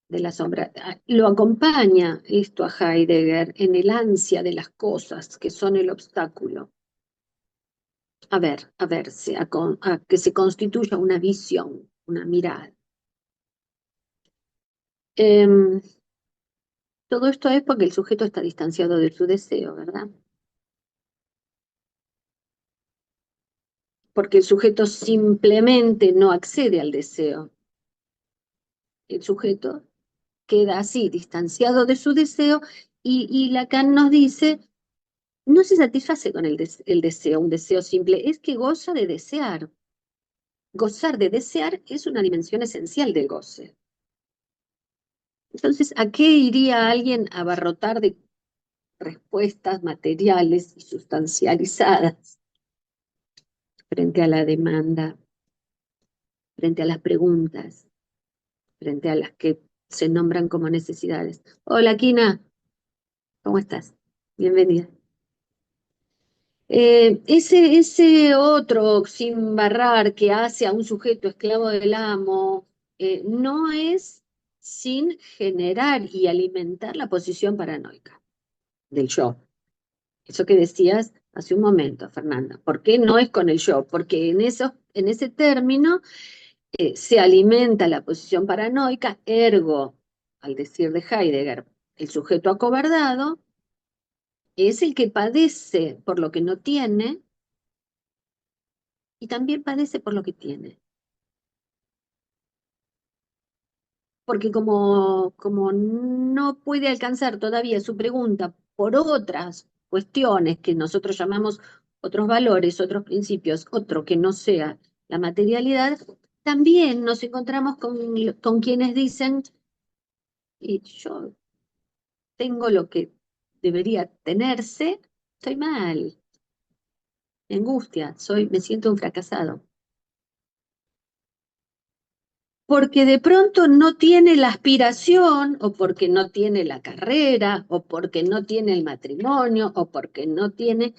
De la sombra. Lo acompaña esto a Heidegger en el ansia de las cosas que son el obstáculo. A que se constituya una visión, una mirada. Todo esto es porque el sujeto está distanciado de su deseo, ¿verdad? Porque el sujeto simplemente no accede al deseo. El sujeto queda así, distanciado de su deseo, y Lacan nos dice, no se satisface con el deseo, un deseo simple, es que goza de desear. Gozar de desear es una dimensión esencial del goce. Entonces, ¿a qué iría alguien a abarrotar de respuestas materiales y sustancializadas frente a la demanda, frente a las preguntas, frente a las que se nombran como necesidades? Hola, Kina, ¿cómo estás? Bienvenida. Ese otro sin barrar que hace a un sujeto esclavo del amo, no es sin generar y alimentar la posición paranoica del yo. Eso que decías hace un momento, Fernanda. ¿Por qué no es con el yo? Porque en ese término se alimenta la posición paranoica, ergo, al decir de Heidegger, el sujeto acobardado es el que padece por lo que no tiene y también padece por lo que tiene. Porque como no puede alcanzar todavía su pregunta por otras cuestiones que nosotros llamamos otros valores, otros principios, otro que no sea la materialidad, también nos encontramos con quienes dicen, y yo tengo lo que debería tenerse, estoy mal, me angustia, me siento un fracasado. porque de pronto no tiene la aspiración, o porque no tiene la carrera, o porque no tiene el matrimonio, o porque no tiene...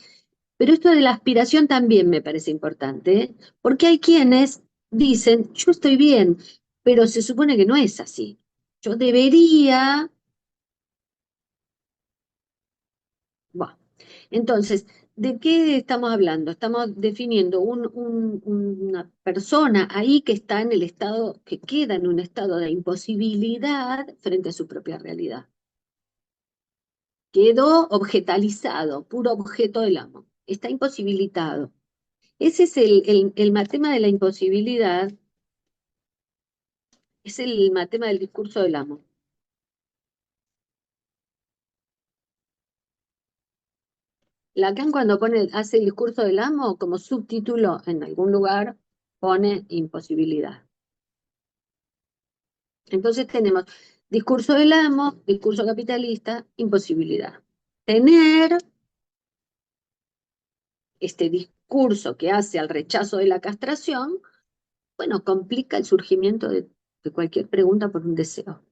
Pero esto de la aspiración también me parece importante, ¿eh? Porque hay quienes dicen, yo estoy bien, pero se supone que no es así. Yo debería... Bueno, entonces, ¿de qué estamos hablando? Estamos definiendo una persona ahí que está en el estado, que queda en un estado de imposibilidad frente a su propia realidad. Quedó objetalizado, puro objeto del amo. Está imposibilitado. Ese es el matema de la imposibilidad, es el matema del discurso del amo. Lacan cuando hace el discurso del amo, como subtítulo en algún lugar, pone imposibilidad. Entonces tenemos discurso del amo, discurso capitalista, imposibilidad. Tener este discurso que hace al rechazo de la castración, bueno, complica el surgimiento de cualquier pregunta por un deseo.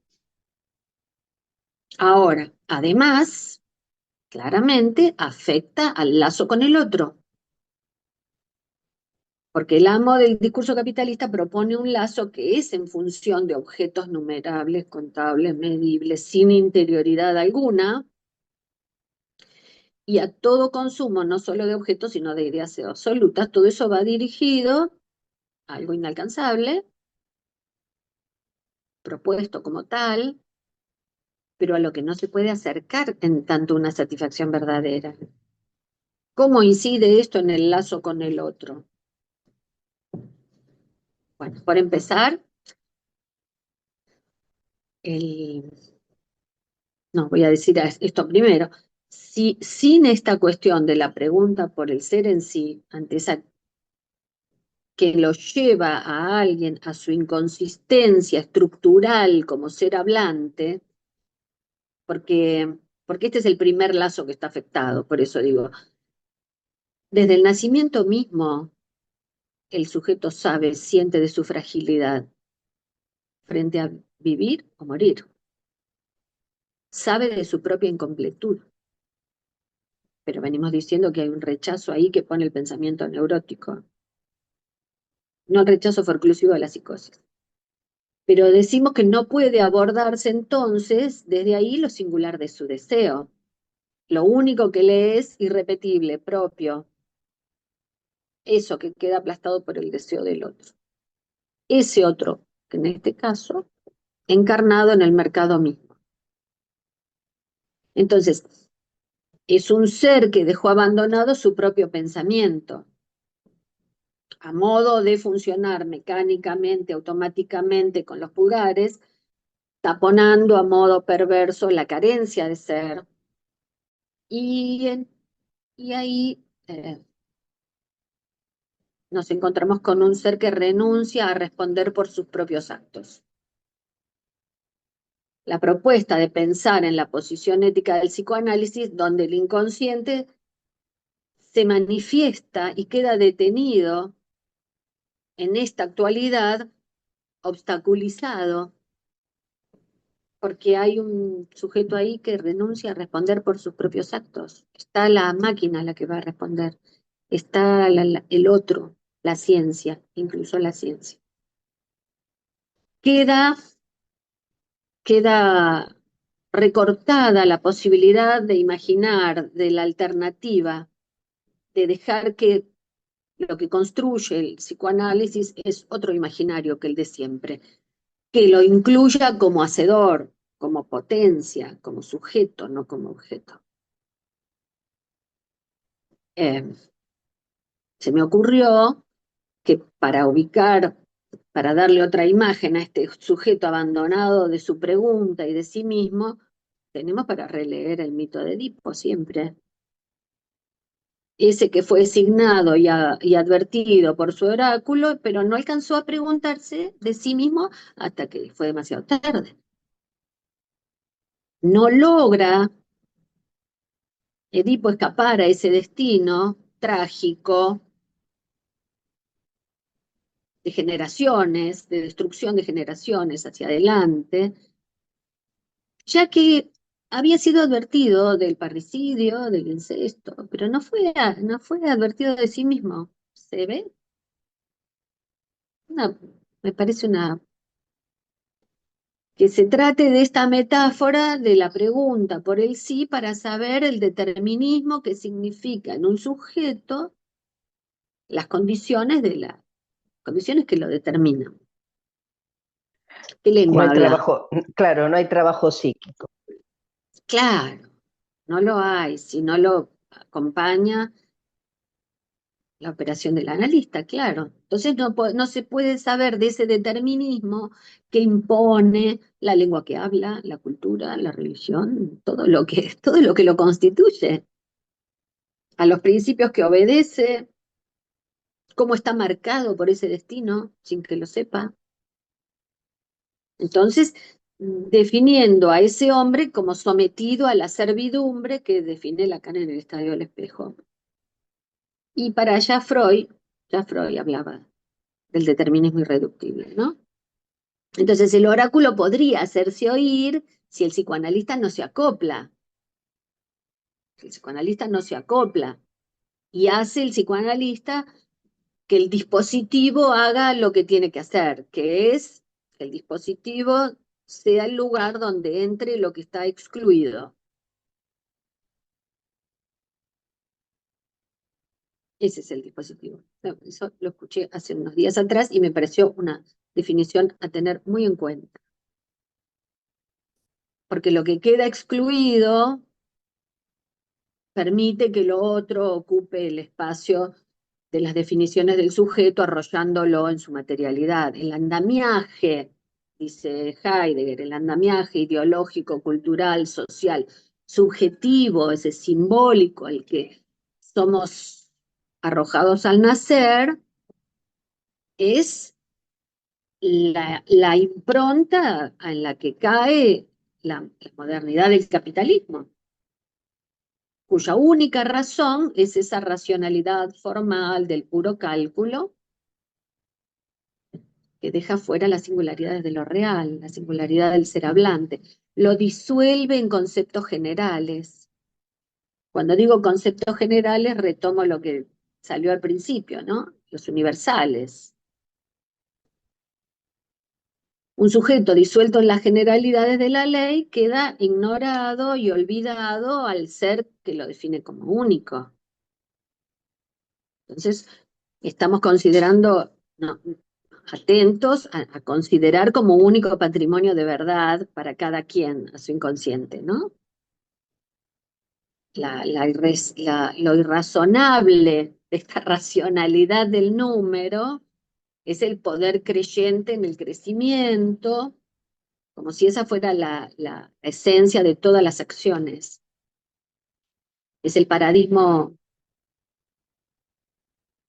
Ahora, además, claramente afecta al lazo con el otro, porque el amo del discurso capitalista propone un lazo que es en función de objetos numerables, contables, medibles, sin interioridad alguna, y a todo consumo, no solo de objetos, sino de ideas absolutas. Todo eso va dirigido a algo inalcanzable, propuesto como tal, pero a lo que no se puede acercar en tanto una satisfacción verdadera. ¿Cómo incide esto en el lazo con el otro? Bueno, por empezar, no, voy a decir esto primero. Si, sin esta cuestión de la pregunta por el ser en sí, ante esa que lo lleva a alguien a su inconsistencia estructural como ser hablante, porque este es el primer lazo que está afectado, por eso digo, desde el nacimiento mismo el sujeto sabe, siente de su fragilidad frente a vivir o morir, sabe de su propia incompletud, pero venimos diciendo que hay un rechazo ahí que pone el pensamiento neurótico, no el rechazo forclusivo de la psicosis. Pero decimos que no puede abordarse entonces desde ahí lo singular de su deseo. Lo único que le es irrepetible, propio, eso que queda aplastado por el deseo del otro. Ese otro, que en este caso, encarnado en el mercado mismo. Entonces, es un ser que dejó abandonado su propio pensamiento, a modo de funcionar mecánicamente, automáticamente con los pulgares, taponando a modo perverso la carencia de ser. Y ahí nos encontramos con un ser que renuncia a responder por sus propios actos. La propuesta de pensar en la posición ética del psicoanálisis, donde el inconsciente se manifiesta y queda detenido en esta actualidad, obstaculizado, porque hay un sujeto ahí que renuncia a responder por sus propios actos. Está la máquina la que va a responder, está el otro, la ciencia, incluso la ciencia. Queda recortada la posibilidad de imaginar de la alternativa, de dejar que lo que construye el psicoanálisis es otro imaginario que el de siempre, que lo incluya como hacedor, como potencia, como sujeto, no como objeto. Se me ocurrió que para darle otra imagen a este sujeto abandonado de su pregunta y de sí mismo, tenemos para releer el mito de Edipo siempre. Ese que fue designado y advertido por su oráculo, pero no alcanzó a preguntarse de sí mismo hasta que fue demasiado tarde. No logra Edipo escapar a ese destino trágico generaciones, de destrucción de generaciones hacia adelante, ya que había sido advertido del parricidio, del incesto, pero no fue advertido de sí mismo. ¿Se ve? Me parece que se trate de esta metáfora de la pregunta por el sí para saber el determinismo que significa en un sujeto las condiciones condiciones que lo determinan. ¿Qué No lengua hay habla? trabajo, claro, no hay trabajo psíquico. Claro, no lo hay, si no lo acompaña la operación del analista, claro. Entonces no se puede saber de ese determinismo que impone la lengua que habla, la cultura, la religión, todo lo que lo constituye, a los principios que obedece, cómo está marcado por ese destino sin que lo sepa. Entonces, definiendo a ese hombre como sometido a la servidumbre que define Lacan en el Estadio del Espejo. Y para allá ya Freud hablaba del determinismo irreductible, ¿no? Entonces el oráculo podría hacerse oír si el psicoanalista no se acopla. Si el psicoanalista no se acopla y hace el psicoanalista que el dispositivo haga lo que tiene que hacer, que es que el dispositivo sea el lugar donde entre lo que está excluido. Ese es el dispositivo. Eso lo escuché hace unos días atrás y me pareció una definición a tener muy en cuenta. Porque lo que queda excluido permite que lo otro ocupe el espacio de las definiciones del sujeto, arrollándolo en su materialidad. El andamiaje, dice Heidegger, el andamiaje ideológico, cultural, social, subjetivo, ese simbólico al que somos arrojados al nacer, es la impronta en la que cae la modernidad del capitalismo, cuya única razón es esa racionalidad formal del puro cálculo que deja fuera las singularidades de lo real, la singularidad del ser hablante, lo disuelve en conceptos generales. Cuando digo conceptos generales, retomo lo que salió al principio, ¿no? Los universales. Un sujeto disuelto en las generalidades de la ley queda ignorado y olvidado al ser que lo define como único. Entonces, estamos considerando, no, atentos a considerar como único patrimonio de verdad para cada quien a su inconsciente, ¿no? Lo irrazonable de esta racionalidad del número es el poder creyente en el crecimiento, como si esa fuera la esencia de todas las acciones. Es el paradigma,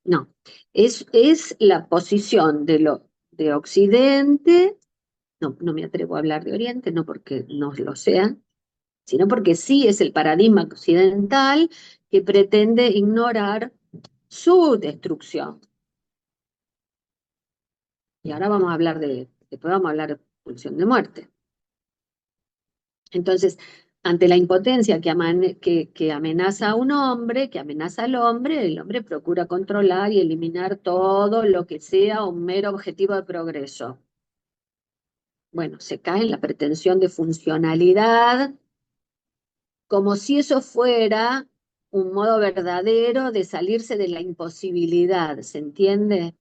no, es la posición de Occidente, no me atrevo a hablar de Oriente, no porque no lo sea, sino porque sí es el paradigma occidental que pretende ignorar su destrucción. Y ahora vamos a hablar después vamos a hablar de pulsión de muerte. Entonces, ante la impotencia que amenaza a un hombre, que amenaza al hombre, el hombre procura controlar y eliminar todo lo que sea un mero objetivo de progreso. Bueno, se cae en la pretensión de funcionalidad, como si eso fuera un modo verdadero de salirse de la imposibilidad, ¿se entiende?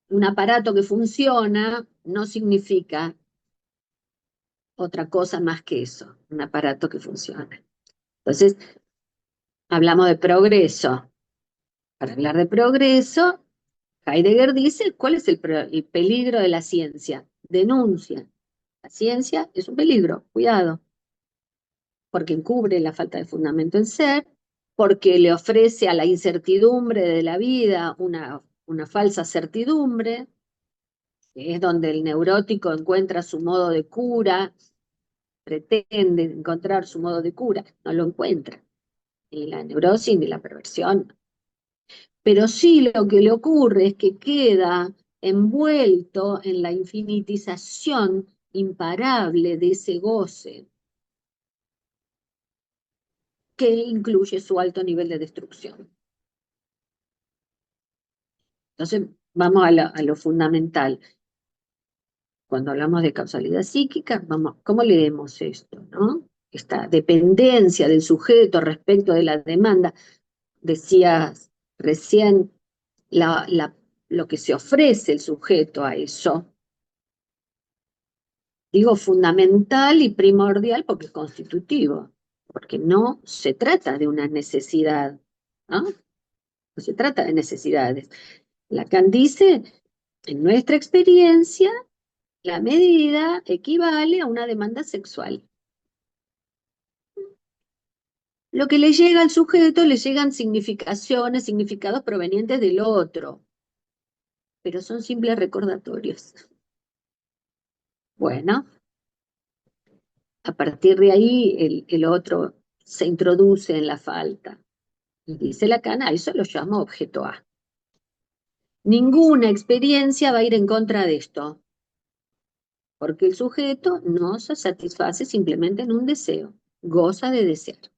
Un aparato que funciona no significa otra cosa más que eso, un aparato que funciona. Entonces, hablamos de progreso. Para hablar de progreso, Heidegger dice, ¿cuál es el peligro de la ciencia? Denuncia. La ciencia es un peligro, cuidado, porque encubre la falta de fundamento en ser, porque le ofrece a la incertidumbre de la vida una falsa certidumbre, que es donde el neurótico encuentra su modo de cura, pretende encontrar su modo de cura, no lo encuentra, ni la neurosis ni la perversión. Pero sí lo que le ocurre es que queda envuelto en la infinitización imparable de ese goce, que incluye su alto nivel de destrucción. Entonces, vamos a lo fundamental. Cuando hablamos de causalidad psíquica, vamos, ¿cómo leemos esto, no? Esta dependencia del sujeto respecto de la demanda. Decías recién lo que se ofrece el sujeto a eso. Digo fundamental y primordial porque es constitutivo, porque no se trata de una necesidad, ¿no? No se trata de necesidades. Lacan dice, en nuestra experiencia, la medida equivale a una demanda sexual. Lo que le llega al sujeto le llegan significaciones, significados provenientes del otro, pero son simples recordatorios. Bueno, a partir de ahí el otro se introduce en la falta. Y dice Lacan, a eso lo llama objeto A. Ninguna experiencia va a ir en contra de esto, porque el sujeto no se satisface simplemente en un deseo, goza de desear.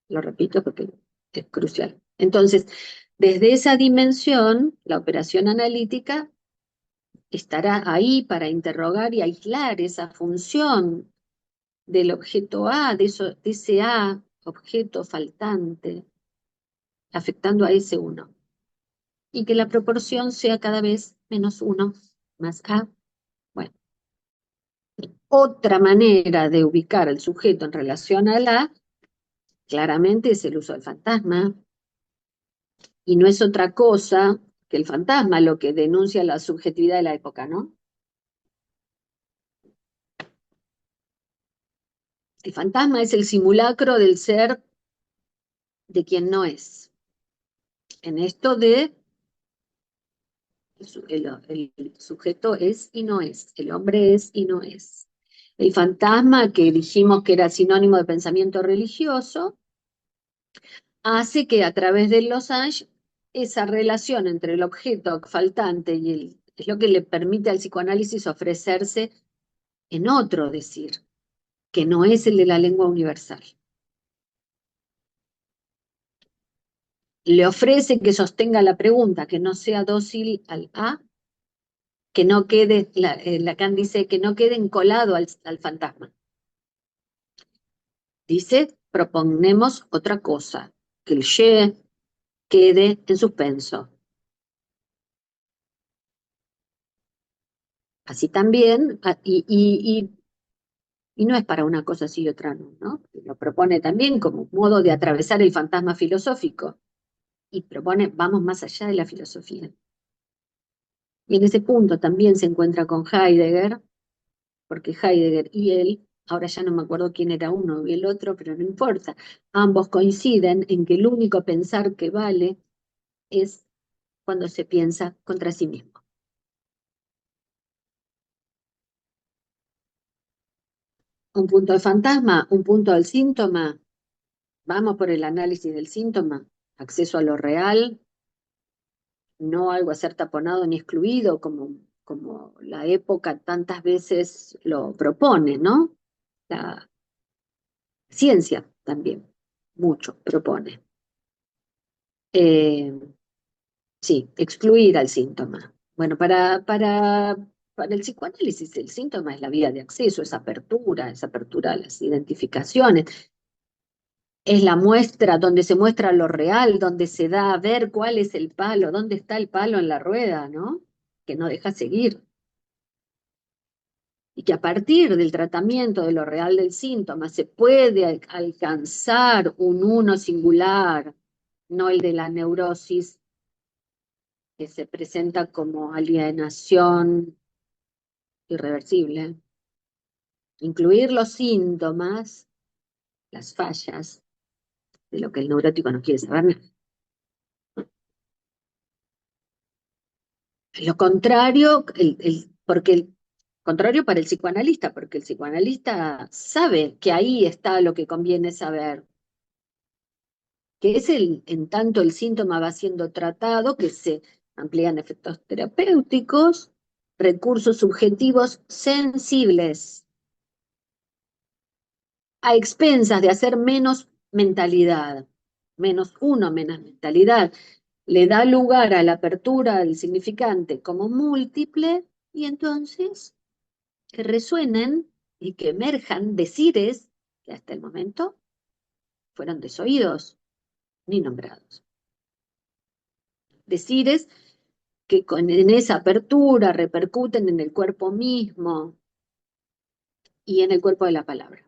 Lo repito porque es crucial. Entonces, desde esa dimensión, la operación analítica estará ahí para interrogar y aislar esa función del objeto A, de ese A, objeto faltante, afectando a ese uno. Y que la proporción sea cada vez menos 1 más A. Bueno, otra manera de ubicar al sujeto en relación al A, claramente es el uso del fantasma, y no es otra cosa que el fantasma lo que denuncia la subjetividad de la época, ¿no? El fantasma es el simulacro del ser de quien no es. En esto de el sujeto es y no es, el hombre es y no es. El fantasma, que dijimos que era sinónimo de pensamiento religioso, hace que a través del losange esa relación entre el objeto faltante y es lo que le permite al psicoanálisis ofrecerse en otro decir, que no es el de la lengua universal. Le ofrece que sostenga la pregunta, que no sea dócil al A, que no quede, Lacan dice, que no quede encolado al fantasma. Dice, proponemos otra cosa, que el je quede en suspenso. Así también, y no es para una cosa sí y otra no, ¿no? Lo propone también como modo de atravesar el fantasma filosófico, y propone, vamos más allá de la filosofía. Y en ese punto también se encuentra con Heidegger, porque Heidegger y él, ahora ya no me acuerdo quién era uno y el otro, pero no importa, ambos coinciden en que el único pensar que vale es cuando se piensa contra sí mismo. Un punto de fantasma, un punto del síntoma, vamos por el análisis del síntoma, acceso a lo real, no algo a ser taponado ni excluido, como la época tantas veces lo propone, ¿no? La ciencia también, mucho propone. Sí, excluir al síntoma. Bueno, para el psicoanálisis el síntoma es la vía de acceso, esa apertura a las identificaciones, es la muestra donde se muestra lo real, donde se da a ver cuál es el palo, dónde está el palo en la rueda, ¿no? Que no deja seguir. Y que a partir del tratamiento de lo real del síntoma se puede alcanzar un uno singular, no el de la neurosis que se presenta como alienación irreversible. Incluir los síntomas, las fallas, de lo que el neurótico no quiere saber nada. Lo contrario, porque el contrario para el psicoanalista, porque el psicoanalista sabe que ahí está lo que conviene saber. que es en tanto el síntoma va siendo tratado, que se amplían efectos terapéuticos, recursos subjetivos sensibles, a expensas de hacer menos mentalidad, menos uno, menos mentalidad, le da lugar a la apertura del significante como múltiple, y entonces que resuenen y que emerjan decires que hasta el momento fueron desoídos ni nombrados. Decires que en esa apertura repercuten en el cuerpo mismo y en el cuerpo de la palabra.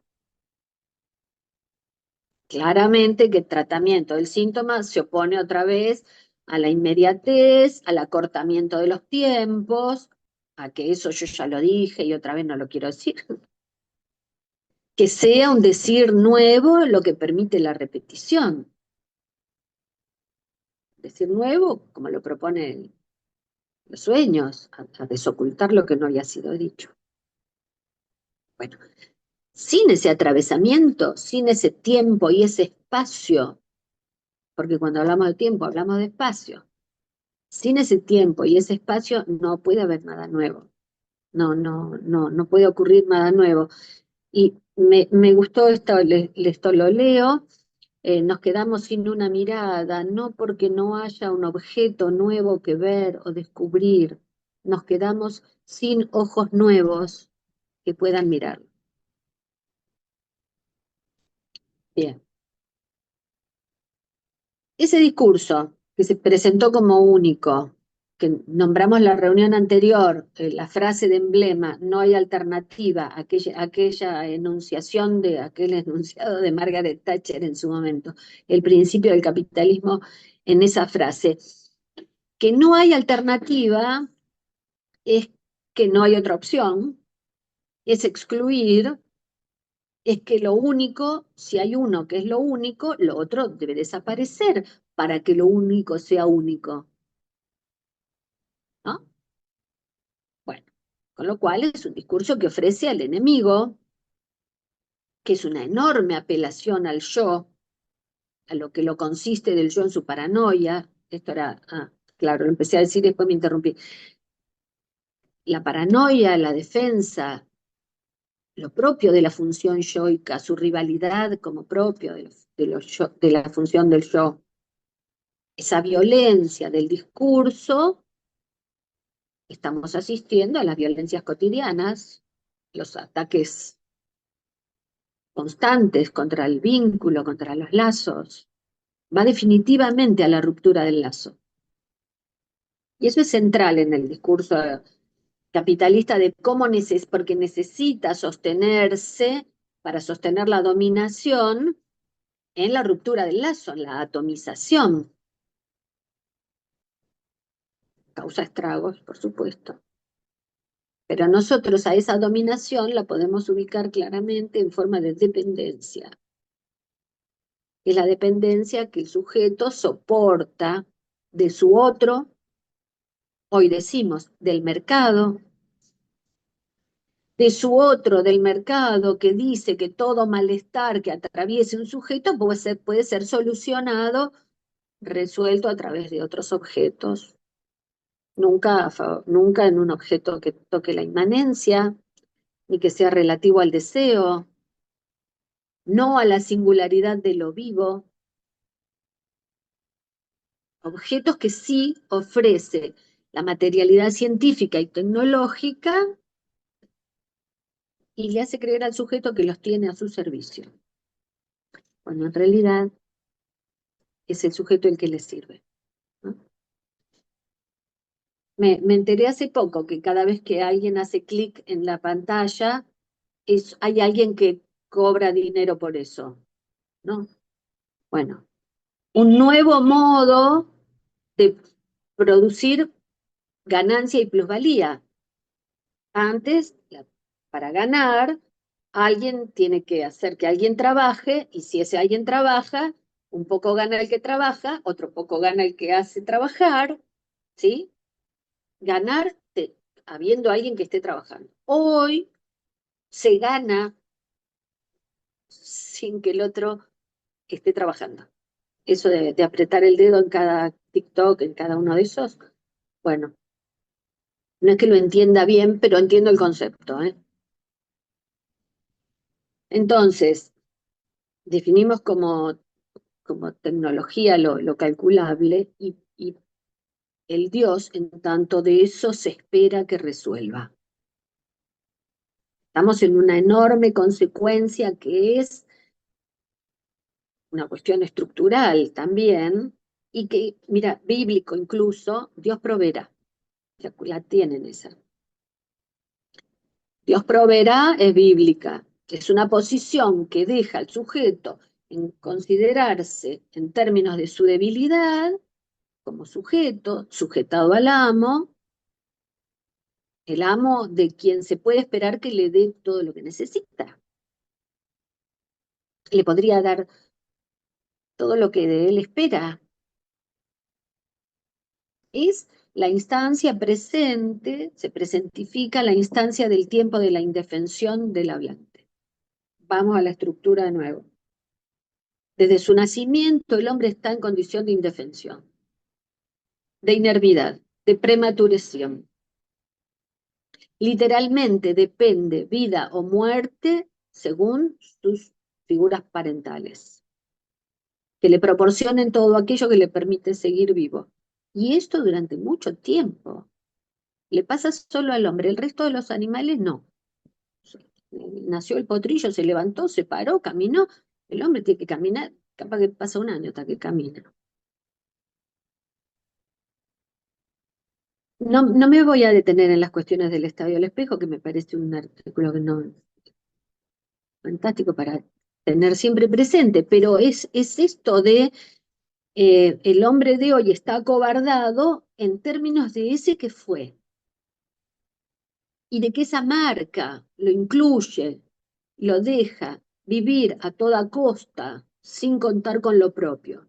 Claramente que el tratamiento del síntoma se opone otra vez a la inmediatez, al acortamiento de los tiempos, a que eso yo ya lo dije y otra vez no lo quiero decir. Que sea un decir nuevo lo que permite la repetición. Decir nuevo, como lo proponen los sueños, a desocultar lo que no había sido dicho. Bueno, sin ese atravesamiento, sin ese tiempo y ese espacio, porque cuando hablamos de tiempo hablamos de espacio, sin ese tiempo y ese espacio no puede haber nada nuevo, no puede ocurrir nada nuevo. Y me gustó esto lo leo, nos quedamos sin una mirada, no porque no haya un objeto nuevo que ver o descubrir, nos quedamos sin ojos nuevos que puedan mirar. Bien. Ese discurso que se presentó como único, que nombramos la reunión anterior, la frase de emblema, no hay alternativa, aquella enunciación de aquel enunciado de Margaret Thatcher en su momento, el principio del capitalismo en esa frase. Que no hay alternativa es que no hay otra opción, es excluir, es que lo único, si hay uno que es lo único, lo otro debe desaparecer para que lo único sea único, ¿no? Bueno, con lo cual es un discurso que ofrece al enemigo, que es una enorme apelación al yo, a lo que lo consiste del yo en su paranoia. Esto era, claro, lo empecé a decir y después me interrumpí. La paranoia, la defensa, lo propio de la función yoica, su rivalidad como propio de la función del yo, esa violencia del discurso, estamos asistiendo a las violencias cotidianas, los ataques constantes contra el vínculo, contra los lazos, va definitivamente a la ruptura del lazo. Y eso es central en el discurso capitalista de cómo porque necesita sostenerse para sostener la dominación en la ruptura del lazo, en la atomización. Causa estragos, por supuesto. Pero nosotros a esa dominación la podemos ubicar claramente en forma de dependencia. Es la dependencia que el sujeto soporta de su otro, hoy decimos, del mercado, de su otro del mercado que dice que todo malestar que atraviese un sujeto puede ser solucionado, resuelto a través de otros objetos. Nunca en un objeto que toque la inmanencia, ni que sea relativo al deseo, no a la singularidad de lo vivo. Objetos que sí ofrece la materialidad científica y tecnológica y le hace creer al sujeto que los tiene a su servicio. Cuando en realidad es el sujeto el que le sirve, ¿no? Me enteré hace poco que cada vez que alguien hace clic en la pantalla, hay alguien que cobra dinero por eso, ¿no? Bueno, un nuevo modo de producir ganancia y plusvalía. Antes, para ganar, alguien tiene que hacer que alguien trabaje, y si ese alguien trabaja, un poco gana el que trabaja, otro poco gana el que hace trabajar, ¿sí? Ganar habiendo alguien que esté trabajando. Hoy se gana sin que el otro esté trabajando. eso de apretar el dedo en cada TikTok, en cada uno de esos, bueno, no es que lo entienda bien, pero entiendo el concepto, ¿eh? Entonces, definimos como tecnología lo calculable y el Dios, en tanto de eso se espera que resuelva. Estamos en una enorme consecuencia que es una cuestión estructural también, y que, mira, bíblico incluso, Dios proveerá. La tienen esa. Dios proveerá es bíblica, es una posición que deja al sujeto en considerarse en términos de su debilidad como sujeto, sujetado al amo, el amo de quien se puede esperar que le dé todo lo que necesita. Le podría dar todo lo que de él espera. Es la instancia presente, se presentifica la instancia del tiempo de la indefensión del hablante. Vamos a la estructura de nuevo. Desde su nacimiento el hombre está en condición de indefensión, de inervidad, de prematuración. Literalmente depende vida o muerte según sus figuras parentales, que le proporcionen todo aquello que le permite seguir vivo. Y esto durante mucho tiempo. Le pasa solo al hombre, el resto de los animales no. Nació el potrillo, se levantó, se paró, caminó. El hombre tiene que caminar, capaz que pasa un año hasta que camina. No me voy a detener en las cuestiones del estadio del espejo, que me parece un artículo que no, fantástico para tener siempre presente, pero es esto de el hombre de hoy está acobardado en términos de ese que fue, y de que esa marca lo incluye, lo deja vivir a toda costa sin contar con lo propio.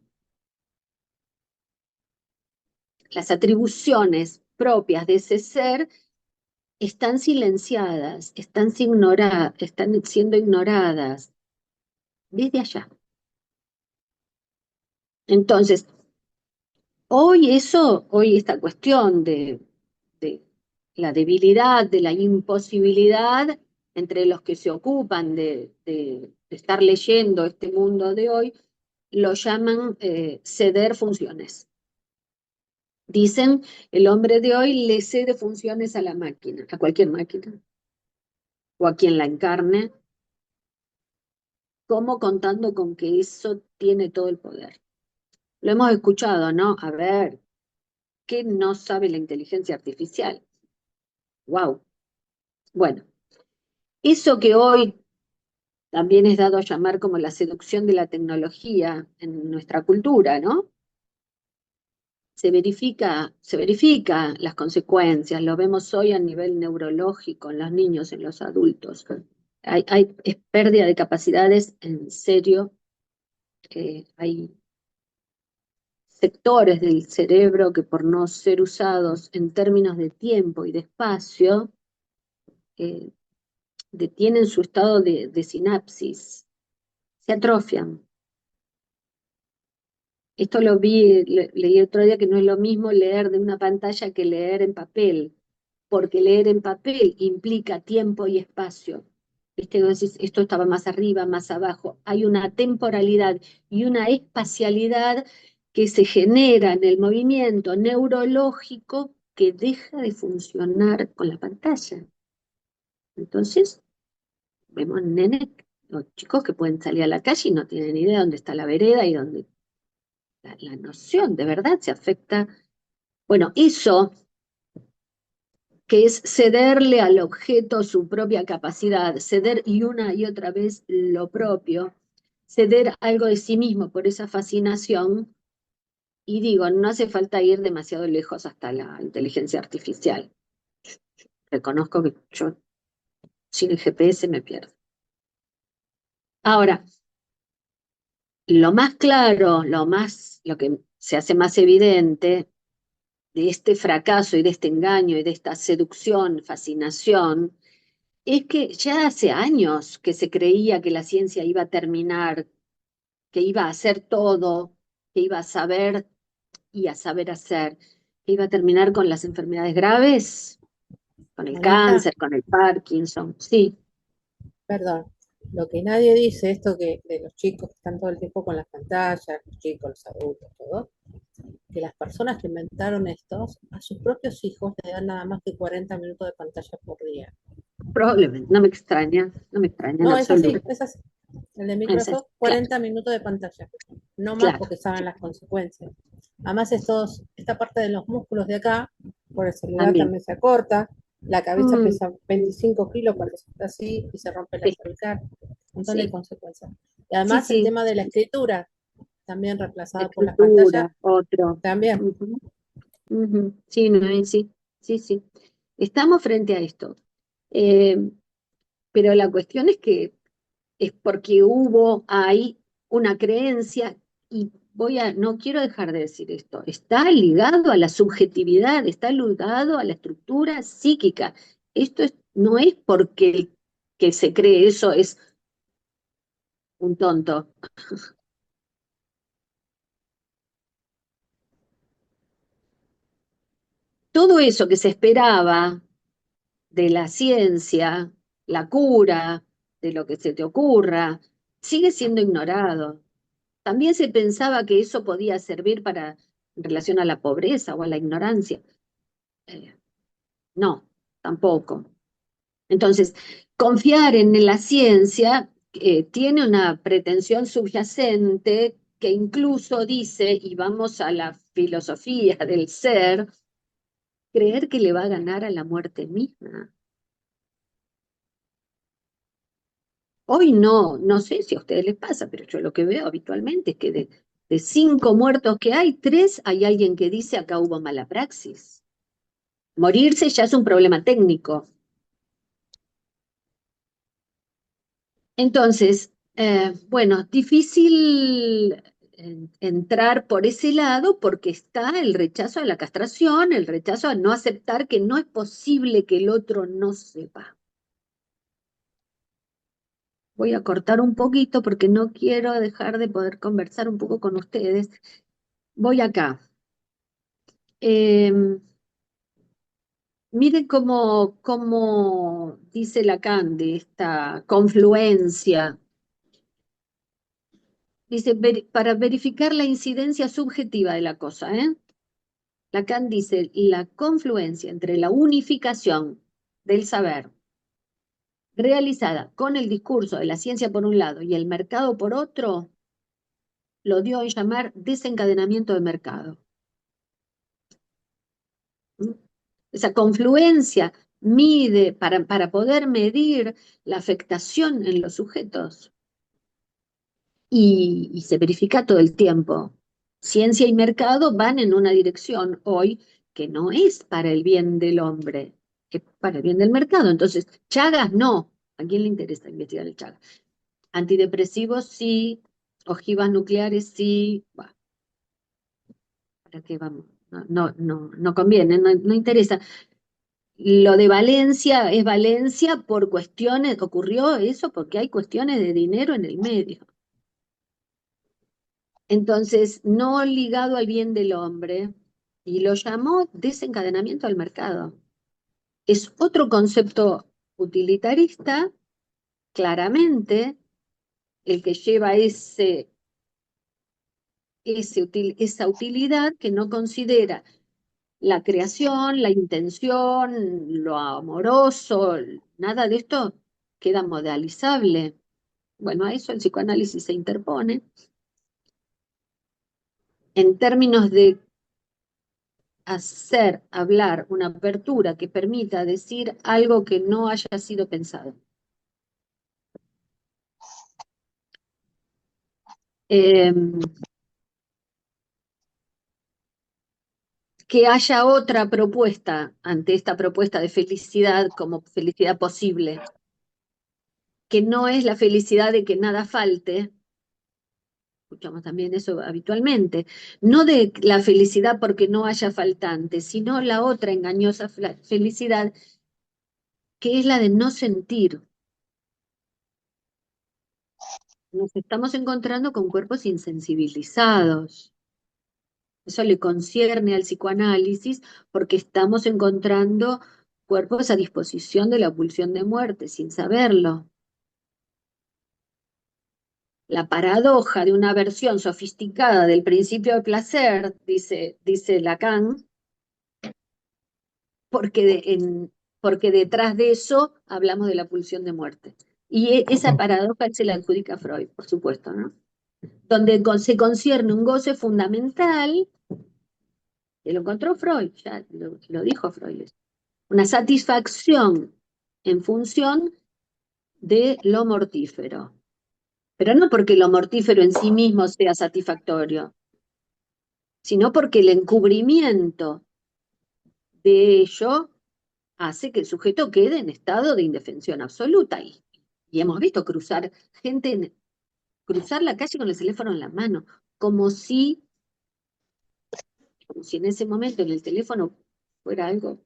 Las atribuciones propias de ese ser están silenciadas, están siendo ignoradas desde allá. Entonces, hoy esta cuestión de la debilidad, de la imposibilidad entre los que se ocupan de estar leyendo este mundo de hoy, lo llaman ceder funciones. Dicen, el hombre de hoy le cede funciones a la máquina, a cualquier máquina, o a quien la encarne, como contando con que eso tiene todo el poder. Lo hemos escuchado, ¿no? A ver, ¿qué no sabe la inteligencia artificial? ¡Wow! Bueno, eso que hoy también es dado a llamar como la seducción de la tecnología en nuestra cultura, ¿no? Se verifica las consecuencias, lo vemos hoy a nivel neurológico en los niños, en los adultos. Es pérdida de capacidades en serio. Hay sectores del cerebro que por no ser usados en términos de tiempo y de espacio, detienen su estado de sinapsis, se atrofian. Esto leí otro día que no es lo mismo leer de una pantalla que leer en papel, porque leer en papel implica tiempo y espacio. ¿Viste? Entonces, esto estaba más arriba, más abajo. Hay una temporalidad y una espacialidad que se genera en el movimiento neurológico que deja de funcionar con la pantalla. Entonces, vemos nenes, los chicos que pueden salir a la calle y no tienen idea dónde está la vereda y dónde la noción de verdad se afecta. Bueno, eso que es cederle al objeto su propia capacidad, ceder y una y otra vez lo propio, ceder algo de sí mismo por esa fascinación, y digo, no hace falta ir demasiado lejos hasta la inteligencia artificial. Reconozco que yo sin el GPS me pierdo. Ahora, lo más claro, lo que se hace más evidente de este fracaso y de este engaño y de esta seducción, fascinación, es que ya hace años que se creía que la ciencia iba a terminar, que iba a hacer todo, que iba a saber y a saber hacer, que iba a terminar con las enfermedades graves, con el Mónica, cáncer, con el Parkinson. Sí, perdón, lo que nadie dice, esto que de los chicos que están todo el tiempo con las pantallas, los chicos, los adultos, todo, que las personas que inventaron estos, a sus propios hijos le dan nada más que 40 minutos de pantalla por día. probablemente, no me extraña, no me extraña en No, es así, absoluto. es así. El de Es así, Microsoft, claro, 40 minutos de pantalla, no más claro, porque saben las consecuencias. Además, esta parte de los músculos de acá, por el celular también. también se acorta, la cabeza Mm, pesa 25 kilos cuando se está así y se rompe la sí, cervical, un montón de sí, consecuencias. Y sí, además el sí, tema de la escritura, también reemplazada por las pantallas, escritura, otro. también. Ujú, ujú. Sí, no, sí, sí, sí. Estamos frente a esto. Eh, pero la cuestión es que es porque hay una creencia, y no quiero dejar de decir esto, está ligado a la subjetividad, está ligado a la estructura psíquica. No es porque el que se cree eso es un tonto. Todo eso que se esperaba de la ciencia, la cura, de lo que se te ocurra, sigue siendo ignorado. También se pensaba que eso podía servir en relación a la pobreza o a la ignorancia. Eh, no, tampoco. Entonces, confiar en la ciencia tiene una pretensión subyacente que incluso dice, y vamos a la filosofía del ser, creer que le va a ganar a la muerte misma. Hoy no sé si a ustedes les pasa, pero yo lo que veo habitualmente es que de 5 muertos que hay, 3 hay alguien que dice acá hubo mala praxis. Morirse ya es un problema técnico. Entonces, bueno, difícil entrar por ese lado porque está el rechazo a la castración, el rechazo a no aceptar que no es posible que el otro no sepa. Voy a cortar un poquito porque no quiero dejar de poder conversar un poco con ustedes. Voy acá. Miren cómo dice Lacan de esta confluencia. Dice, para verificar la incidencia subjetiva de la cosa, Lacan dice, la confluencia entre la unificación del saber realizada con el discurso de la ciencia por un lado y el mercado por otro, lo dio en llamar desencadenamiento de mercado. ¿Mm? Esa confluencia mide, para poder medir la afectación en los sujetos, y se verifica todo el tiempo. Ciencia y mercado van en una dirección hoy que no es para el bien del hombre, es para el bien del mercado. Entonces, Chagas no. ¿A quién le interesa investigar el Chagas? Antidepresivos sí, ojivas nucleares sí. Bah, ¿para qué vamos? No conviene, no interesa. Lo de Valencia es Valencia por cuestiones, ocurrió eso porque hay cuestiones de dinero en el medio. Entonces, no ligado al bien del hombre, y lo llamó desencadenamiento al mercado. Es otro concepto utilitarista, claramente, el que lleva esa utilidad que no considera la creación, la intención, lo amoroso, nada de esto queda modalizable. Bueno, a eso el psicoanálisis se interpone en términos de hacer hablar una apertura que permita decir algo que no haya sido pensado. Que haya otra propuesta ante esta propuesta de felicidad como felicidad posible, que no es la felicidad de que nada falte, escuchamos también eso habitualmente, no de la felicidad porque no haya faltante, sino la otra engañosa felicidad, que es la de no sentir. Nos estamos encontrando con cuerpos insensibilizados. Eso le concierne al psicoanálisis porque estamos encontrando cuerpos a disposición de la pulsión de muerte sin saberlo. La paradoja de una versión sofisticada del principio de placer, dice Lacan, porque detrás de eso hablamos de la pulsión de muerte. Y esa paradoja se la adjudica a Freud, por supuesto, ¿no? Donde se concierne un goce fundamental, que lo encontró Freud, ya lo dijo Freud, una satisfacción en función de lo mortífero. Pero no porque lo mortífero en sí mismo sea satisfactorio, sino porque el encubrimiento de ello hace que el sujeto quede en estado de indefensión absoluta. Y hemos visto cruzar la calle con el teléfono en la mano, como si en ese momento en el teléfono fuera algo.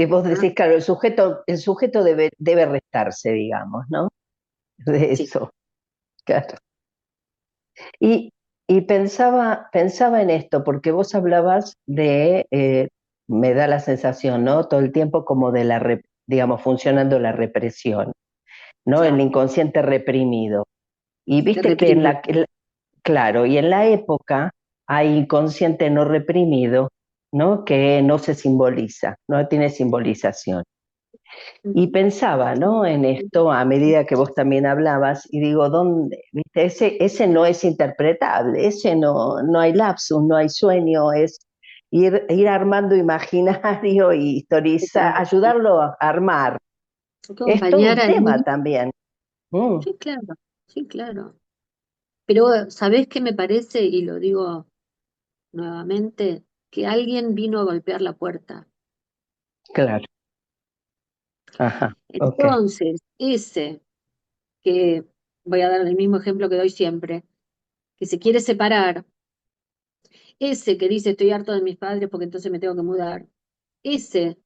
Vos decís, claro, el sujeto debe restarse, digamos, ¿no? De Sí. eso, claro. Y pensaba en esto, porque vos hablabas me da la sensación, ¿no? Todo el tiempo como de digamos, funcionando la represión, ¿no? El Claro, inconsciente reprimido. Y que viste que reprimió. claro, y en la época hay inconsciente no reprimido, ¿no? Que no se simboliza, no tiene simbolización. Y pensaba, ¿no? En esto a medida que vos también hablabas, y digo, ¿dónde? ¿Viste? Ese no es interpretable, ese no hay lapsus, no hay sueño, es ir armando imaginario y historizar, ayudarlo a armar. Es todo Acompañar un al tema niño. también. Mm, Sí, claro, sí, claro. Pero, ¿sabés qué me parece? Y lo digo nuevamente, que alguien vino a golpear la puerta. claro. Ajá, ok. Entonces, ese que, voy a dar el mismo ejemplo que doy siempre, que se quiere separar, ese que dice estoy harto de mis padres porque entonces me tengo que mudar, ese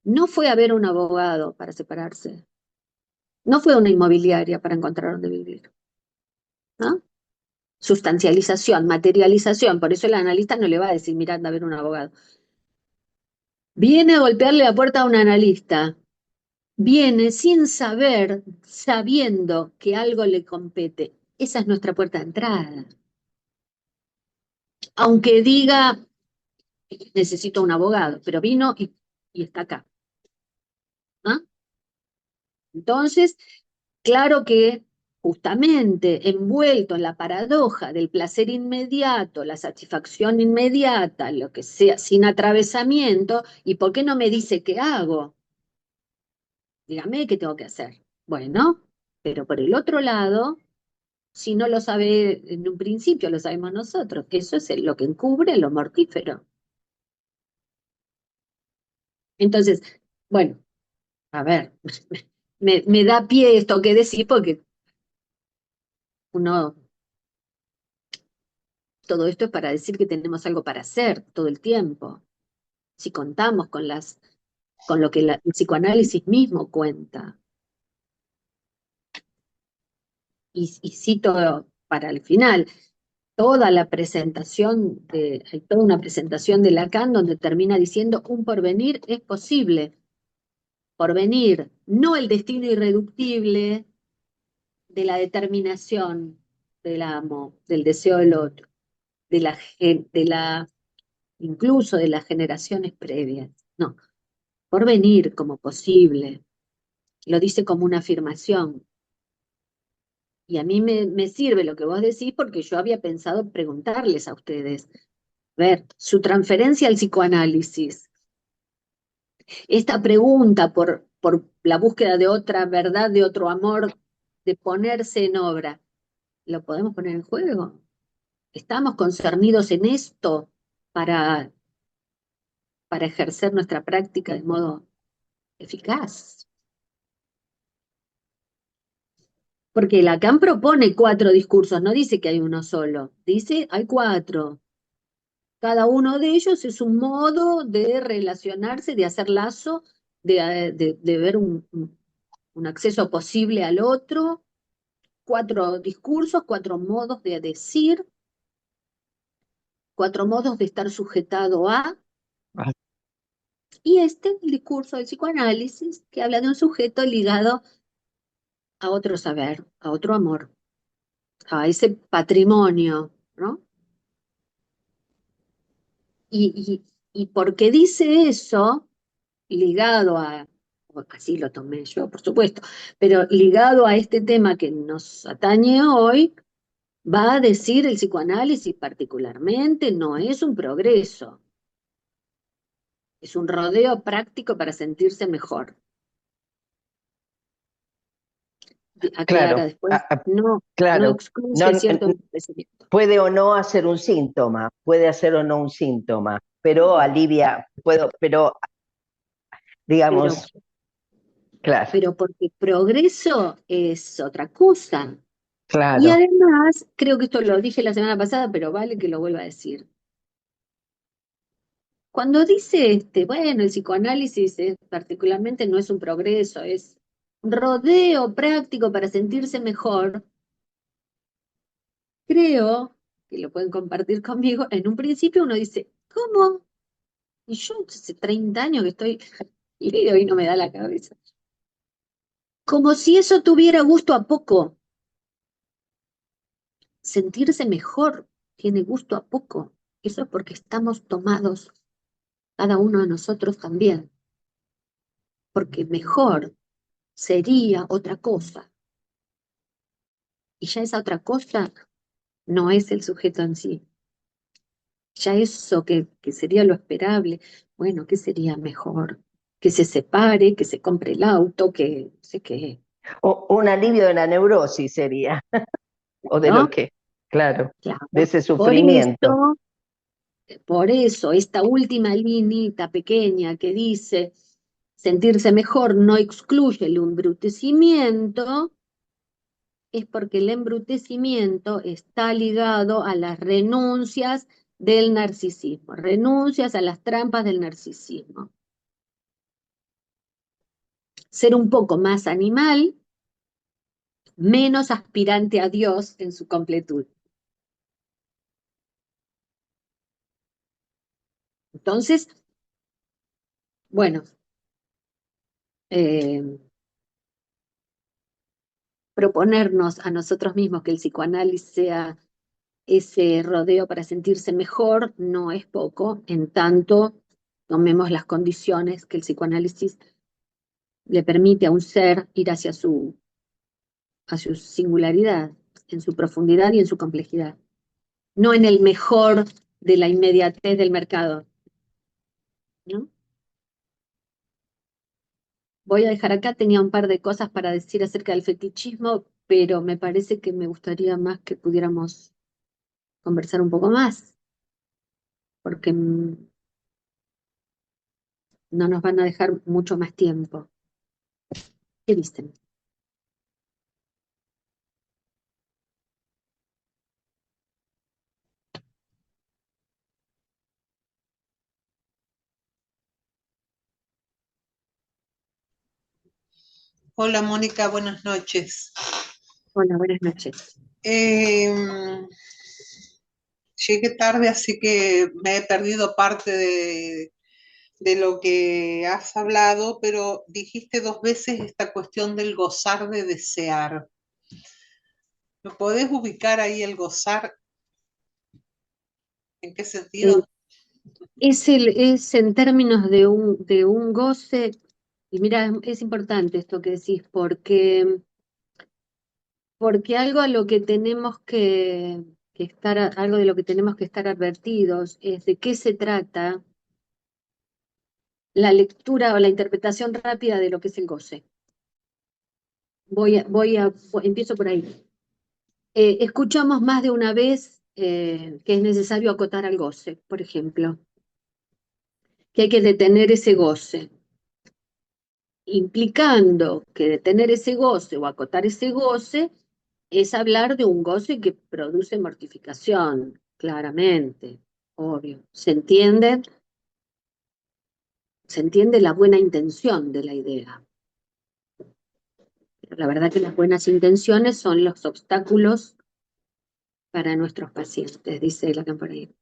no fue a ver a un abogado para separarse, no fue a una inmobiliaria para encontrar dónde vivir, ¿no? Sustancialización, materialización, por eso el analista no le va a decir, mirá, anda a ver un abogado. Viene a golpearle la puerta a un analista, viene sin saber, sabiendo que algo le compete. Esa es nuestra puerta de entrada. Aunque diga, necesito un abogado, pero vino y está acá. ¿Ah? Entonces, claro que justamente envuelto en la paradoja del placer inmediato, la satisfacción inmediata, lo que sea, sin atravesamiento, ¿y por qué no me dice qué hago? Dígame qué tengo que hacer. Bueno, pero por el otro lado, si no lo sabe en un principio, lo sabemos nosotros, que eso es lo que encubre lo mortífero. Entonces, bueno, a ver, me da pie esto que decir porque uno, todo esto es para decir que tenemos algo para hacer todo el tiempo. Si contamos con lo que el psicoanálisis mismo cuenta. Y cito para el final, hay toda una presentación de Lacan donde termina diciendo un porvenir es posible. Porvenir, no el destino irreductible de la determinación del amo, del deseo del otro, incluso de las generaciones previas. No, porvenir como posible, lo dice como una afirmación. Y a mí me sirve lo que vos decís porque yo había pensado preguntarles a ustedes, ver, su transferencia al psicoanálisis, esta pregunta por la búsqueda de otra verdad, de otro amor, de ponerse en obra, ¿lo podemos poner en juego? ¿Estamos concernidos en esto para, para ejercer nuestra práctica de modo eficaz? Porque Lacan propone 4 discursos, no dice que hay uno solo, dice hay 4. Cada uno de ellos es un modo de relacionarse, de hacer lazo, de ver un acceso posible al otro, 4 discursos, 4 modos de decir, 4 modos de estar sujetado a, Ah, y el discurso del psicoanálisis, que habla de un sujeto ligado a otro saber, a otro amor, a ese patrimonio, ¿no? Y porque dice eso, ligado a, así lo tomé yo, por supuesto, pero ligado a este tema que nos atañe hoy, va a decir el psicoanálisis particularmente, no es un progreso, es un rodeo práctico para sentirse mejor. Aclara claro, después, no, no claro. excluye No, cierto envejecimiento. puede o no hacer un síntoma, puede hacer o no un síntoma, pero alivia, pero Pero, digamos, claro, pero porque progreso es otra cosa. Y claro. además, creo que esto lo dije la semana pasada, pero vale que lo vuelva a decir. Cuando dice bueno, el psicoanálisis particularmente no es un progreso, es un rodeo práctico para sentirse mejor, creo que lo pueden compartir conmigo, en un principio uno dice, ¿cómo? Y yo hace 30 años que estoy leo y no me da la cabeza. Como si eso tuviera gusto a poco. Sentirse mejor tiene gusto a poco. Eso es porque estamos tomados, cada uno de nosotros también. Porque mejor sería otra cosa. Y ya esa otra cosa no es el sujeto en sí. Ya eso que sería lo esperable, bueno, ¿qué sería mejor? Que se separe, que se compre el auto, que no sé qué, Un alivio de la neurosis sería, o de lo ¿no? que, claro, de Claro. ese Por sufrimiento. eso, por eso, esta última linita pequeña que dice sentirse mejor no excluye el embrutecimiento, es porque el embrutecimiento está ligado a las renuncias del narcisismo, renuncias a las trampas del narcisismo. Ser un poco más animal, menos aspirante a Dios en su completud. Entonces, bueno, eh, proponernos a nosotros mismos que el psicoanálisis sea ese rodeo para sentirse mejor no es poco, en tanto tomemos las condiciones que el psicoanálisis le permite a un ser ir a su singularidad, en su profundidad y en su complejidad, no en el mejor de la inmediatez del mercado, ¿no? Voy a dejar acá, tenía un par de cosas para decir acerca del fetichismo, pero me parece que me gustaría más que pudiéramos conversar un poco más, porque no nos van a dejar mucho más tiempo. ¿Qué dicen? Hola Mónica, buenas noches. Hola, buenas noches. Llegué tarde, así que me he perdido parte de lo que has hablado, pero dijiste 2 veces esta cuestión del gozar de desear. ¿Me podés ubicar ahí el gozar? ¿En qué Eh, sentido? es en términos de un goce, y mira, es importante esto que decís, porque algo a lo que tenemos que estar, algo de lo que tenemos que estar advertidos es de qué se trata la lectura o la interpretación rápida de lo que es el goce. Empiezo por ahí. Escuchamos más de una vez que es necesario acotar al goce, por ejemplo, que hay que detener ese goce, implicando que detener ese goce o acotar ese goce es hablar de un goce que produce mortificación, claramente, obvio. Se entiende la buena intención de la idea. Pero la verdad que las buenas intenciones son los obstáculos para nuestros pacientes, dice Lacan por ahí.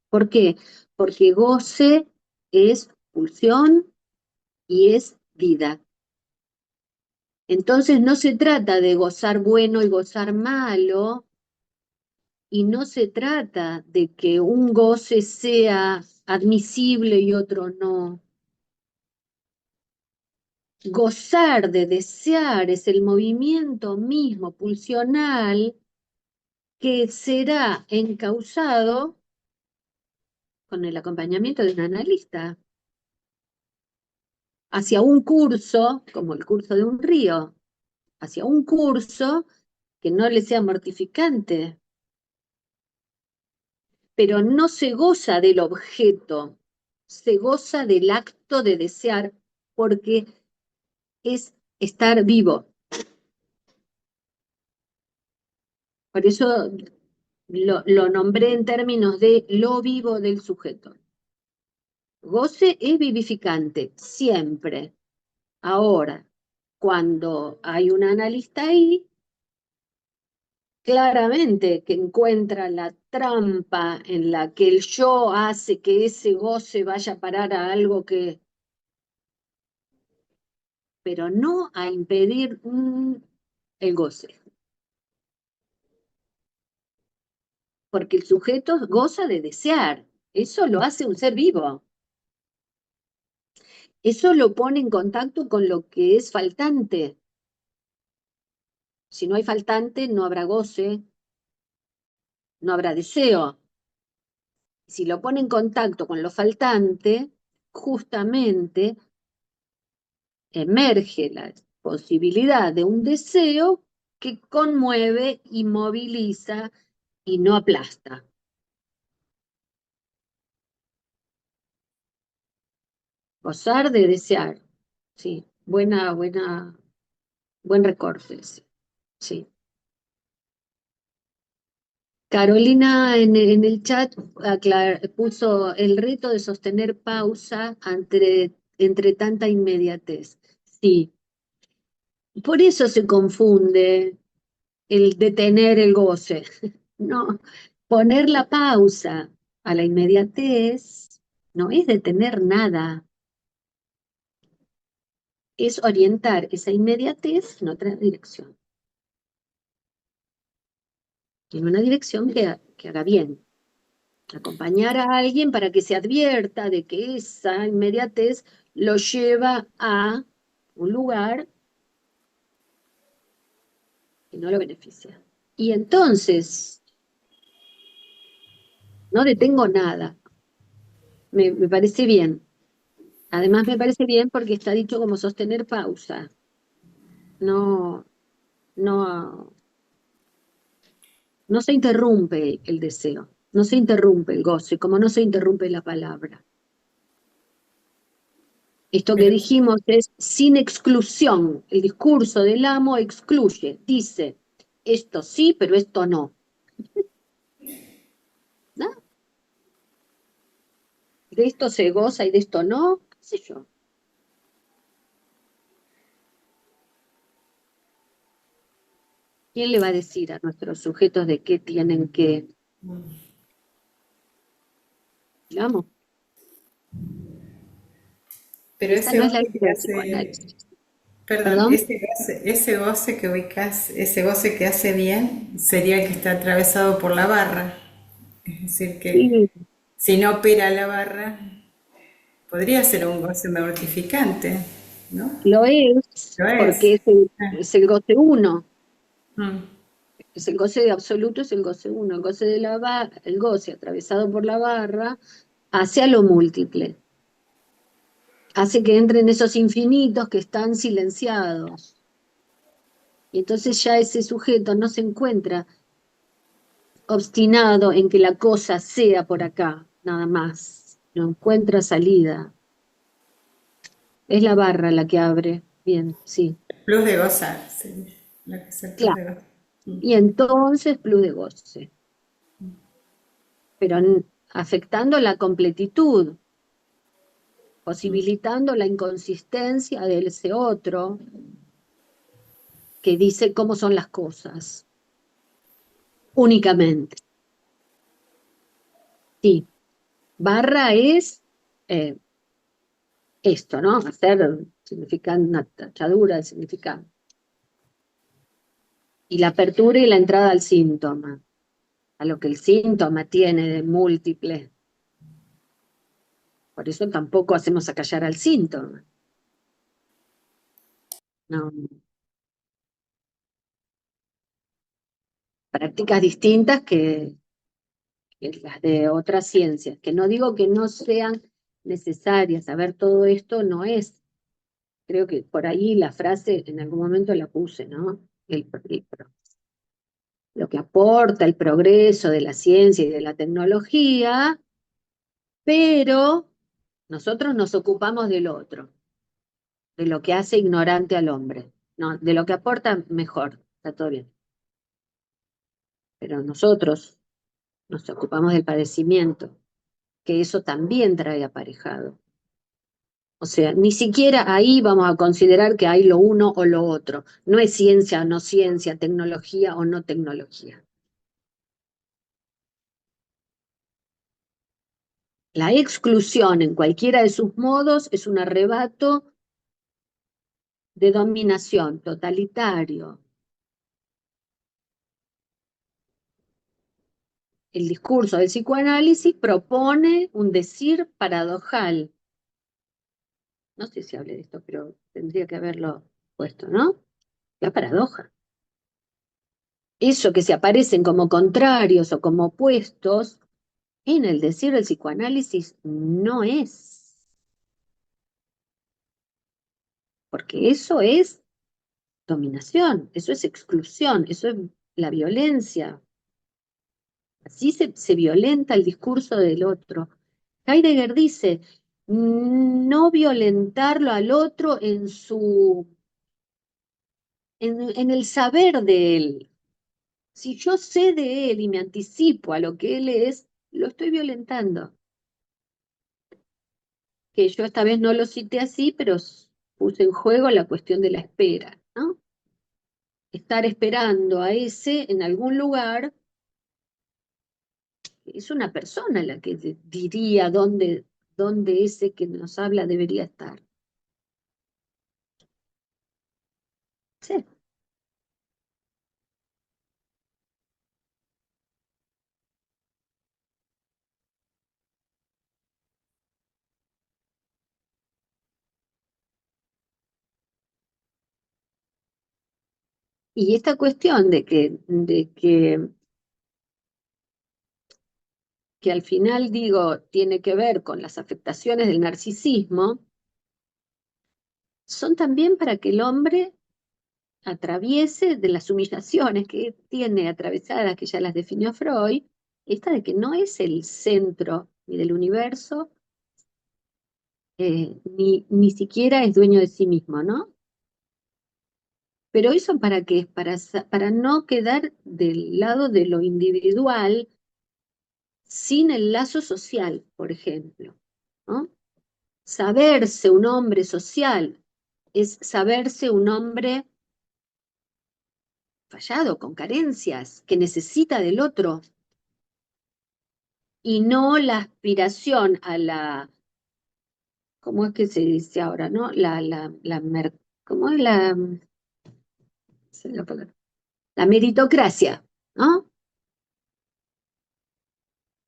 ¿Por qué? Porque goce es pulsión y es vida. Entonces no se trata de gozar bueno y gozar malo, y no se trata de que un goce sea admisible y otro no. Gozar de desear es el movimiento mismo pulsional que será encauzado con el acompañamiento de un analista hacia un curso, como el curso de un río, hacia un curso que no le sea mortificante, pero no se goza del objeto, se goza del acto de desear, porque es estar vivo. Por eso lo nombré en términos de lo vivo del sujeto. Goce es vivificante, siempre. Ahora, cuando hay un analista ahí, claramente que encuentra la trampa en la que el yo hace que ese goce vaya a parar a algo que, pero no a impedir el goce, porque el sujeto goza de desear, eso lo hace un ser vivo, eso lo pone en contacto con lo que es faltante. Si no hay faltante, no habrá goce, no habrá deseo. Si lo pone en contacto con lo faltante, justamente emerge la posibilidad de un deseo que conmueve y moviliza y no aplasta. Gozar de desear. Sí, buen recorte. Sí. Carolina en el chat puso el reto de sostener pausa entre tanta inmediatez. Sí, por eso se confunde el detener el goce. No, poner la pausa a la inmediatez no es detener nada, es orientar esa inmediatez en otra dirección, en una dirección que haga bien. Acompañar a alguien para que se advierta de que esa inmediatez lo lleva a un lugar que no lo beneficia. Y entonces, no detengo nada. Me parece bien. Además me parece bien porque está dicho como sostener pausa. No, no, no se interrumpe el deseo, no se interrumpe el goce, como no se interrumpe la palabra. Esto que Pero, dijimos es sin exclusión. El discurso del amo excluye, dice, esto sí, pero esto no. ¿No? De esto se goza y de esto no, qué sé yo. ¿Quién le va a decir a nuestros sujetos de qué tienen que, digamos? pero Esa ese no es la goce idea que del hace, psicoanálisis. perdón, ¿Perdón? ese goce que hace bien sería el que está atravesado por la barra. Es decir, que Sí, si no opera la barra, podría ser un goce mortificante, ¿no? lo es, Lo es. porque Ah, es el goce uno. mm. Es el goce de absoluto, es el goce uno. El goce de el goce atravesado por la barra hace a lo múltiple. Hace que entren esos infinitos que están silenciados. Y entonces ya ese sujeto no se encuentra obstinado en que la cosa sea por acá, nada más. No encuentra salida. Es la barra la que abre. Bien, sí. Plus de gozar, sería lo que es el plus Claro. de gozar. Y entonces plus de goce. Pero afectando la completitud, posibilitando la inconsistencia de ese otro que dice cómo son las cosas, únicamente. Sí, Barra es esto, ¿no? Hacer significando una tachadura de significado. Y la apertura y la entrada al síntoma, a lo que el síntoma tiene de múltiple. Por eso tampoco hacemos acallar al síntoma. No. Prácticas distintas que las de otras ciencias, que no digo que no sean necesarias, saber todo esto no es, creo que por ahí la frase en algún momento la puse, ¿no? Lo que aporta el progreso de la ciencia y de la tecnología, pero nosotros nos ocupamos del otro, de lo que hace ignorante al hombre, no, de lo que aporta mejor, está todo bien. Pero nosotros nos ocupamos del padecimiento, que eso también trae aparejado. O sea, ni siquiera ahí vamos a considerar que hay lo uno o lo otro. No es ciencia o no ciencia, tecnología o no tecnología. La exclusión en cualquiera de sus modos es un arrebato de dominación totalitario. El discurso del psicoanálisis propone un decir paradojal. No sé si hablé de esto, pero tendría que haberlo puesto, ¿no? La paradoja. Eso que se aparecen como contrarios o como opuestos, en el decir del psicoanálisis no es. Porque eso es dominación, eso es exclusión, eso es la violencia. Así se violenta el discurso del otro. Heidegger dice, no violentarlo al otro en el saber de él. Si yo sé de él y me anticipo a lo que él es, lo estoy violentando. Que yo esta vez no lo cité así, pero puse en juego la cuestión de la espera, ¿no? Estar esperando a ese en algún lugar, es una persona la que diría dónde ese que nos habla debería estar. Sí. Y esta cuestión que al final digo tiene que ver con las afectaciones del narcisismo, son también para que el hombre atraviese de las humillaciones que tiene atravesadas, que ya las definió Freud, esta de que no es el centro ni del universo, ni siquiera es dueño de sí mismo, ¿no? Pero eso ¿para qué? Para no quedar del lado de lo individual sin el lazo social, por ejemplo, ¿no? Saberse un hombre social es saberse un hombre fallado, con carencias, que necesita del otro, y no la aspiración a la, ¿cómo es que se dice ahora, no? ¿Cómo es la meritocracia, ¿no?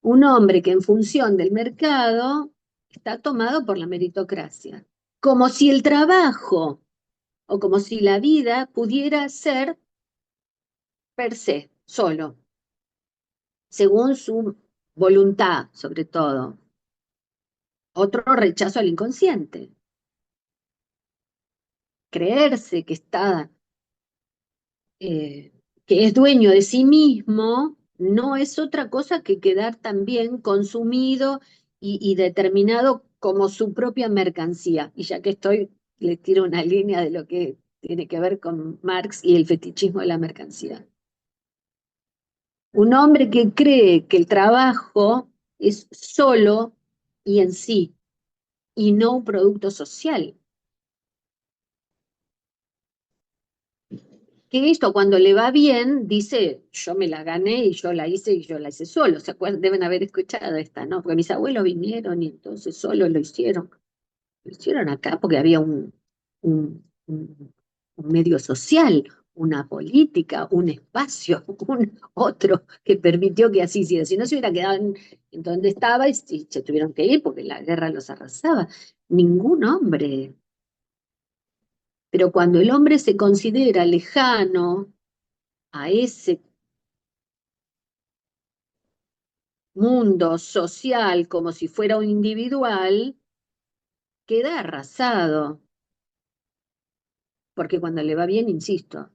Un hombre que en función del mercado está tomado por la meritocracia, como si el trabajo o como si la vida pudiera ser per se, solo, según su voluntad, sobre todo. Otro rechazo al inconsciente. Creerse que que es dueño de sí mismo, no es otra cosa que quedar también consumido y determinado como su propia mercancía. Y ya que estoy, le tiro una línea de lo que tiene que ver con Marx y el fetichismo de la mercancía. Un hombre que cree que el trabajo es solo y en sí, y no un producto social. que esto cuando le va bien dice, yo me la gané y yo la hice solo. ¿Se acuerdan? Deben haber escuchado esta, ¿no? Porque mis abuelos vinieron y entonces solo lo hicieron. Lo hicieron acá porque había un medio social, una política, un espacio, un otro que permitió que así hiciera. Si no se hubiera quedado en donde estaba y se tuvieron que ir porque la guerra los arrasaba. Ningún hombre. Pero cuando el hombre se considera lejano a ese mundo social como si fuera un individual, queda arrasado. Porque cuando le va bien, insisto,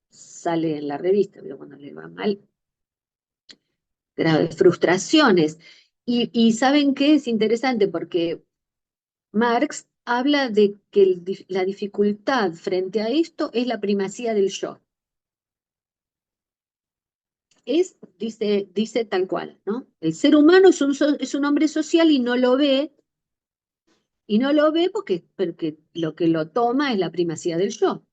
sale en la revista, pero cuando le va mal, graves frustraciones. Y ¿saben qué? Es interesante porque Marx habla de que la dificultad frente a esto es la primacía del yo. Dice tal cual, ¿no? El ser humano es un hombre social y no lo ve porque lo que lo toma es la primacía del yo.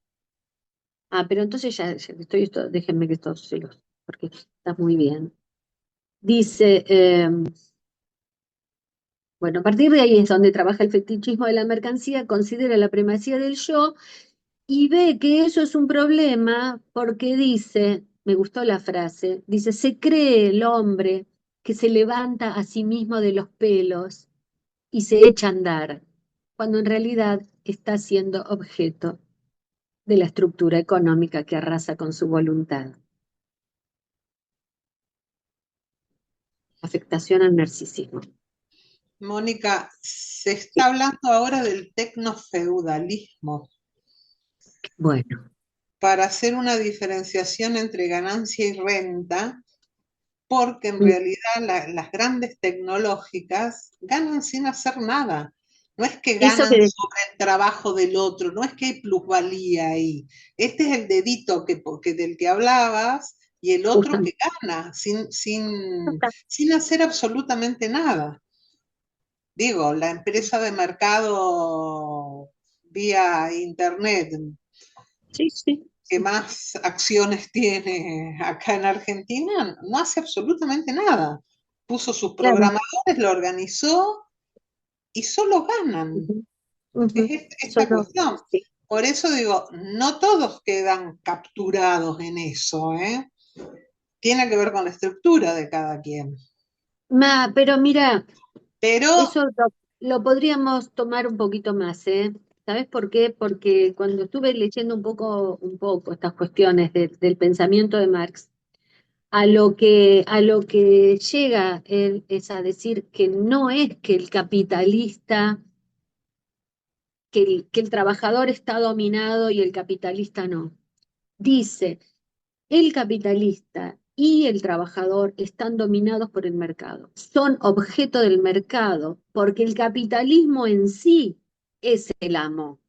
Ah, pero entonces ya que estoy esto, déjenme que esto se los, porque está muy bien. Dice, bueno, a partir de ahí es donde trabaja el fetichismo de la mercancía, considera la primacía del yo y ve que eso es un problema porque dice, me gustó la frase, dice, se cree el hombre que se levanta a sí mismo de los pelos y se echa a andar, cuando en realidad está siendo objeto de la estructura económica que arrasa con su voluntad. Afectación al narcisismo. Mónica, se está hablando ahora del tecnofeudalismo Bueno, para hacer una diferenciación entre ganancia y renta, porque en realidad las grandes tecnológicas ganan sin hacer nada. No es que eso ganan que sobre el trabajo del otro, no es que hay plusvalía ahí. Este es el dedito del que hablabas y el otro que justamente, gana sin hacer absolutamente nada. Digo, la empresa de mercado vía internet sí, sí, que sí, más acciones tiene acá en Argentina no hace absolutamente nada. Puso sus claro. programadores, lo organizó y solo ganan. Ujú, Es ujú. esta Solo, cuestión. sí. Por eso digo, no todos quedan capturados en eso, ¿eh? Tiene que ver con la estructura de cada quien. Pero mira, Pero, eso lo podríamos tomar un poquito más, ¿eh? ¿Sabes por qué? Porque cuando estuve leyendo un poco estas cuestiones del pensamiento de Marx, a lo que llega él es a decir que no es que el capitalista, que el trabajador está dominado y el capitalista no. Dice, el capitalista y el trabajador están dominados por el mercado, son objeto del mercado, porque el capitalismo en sí es el amo,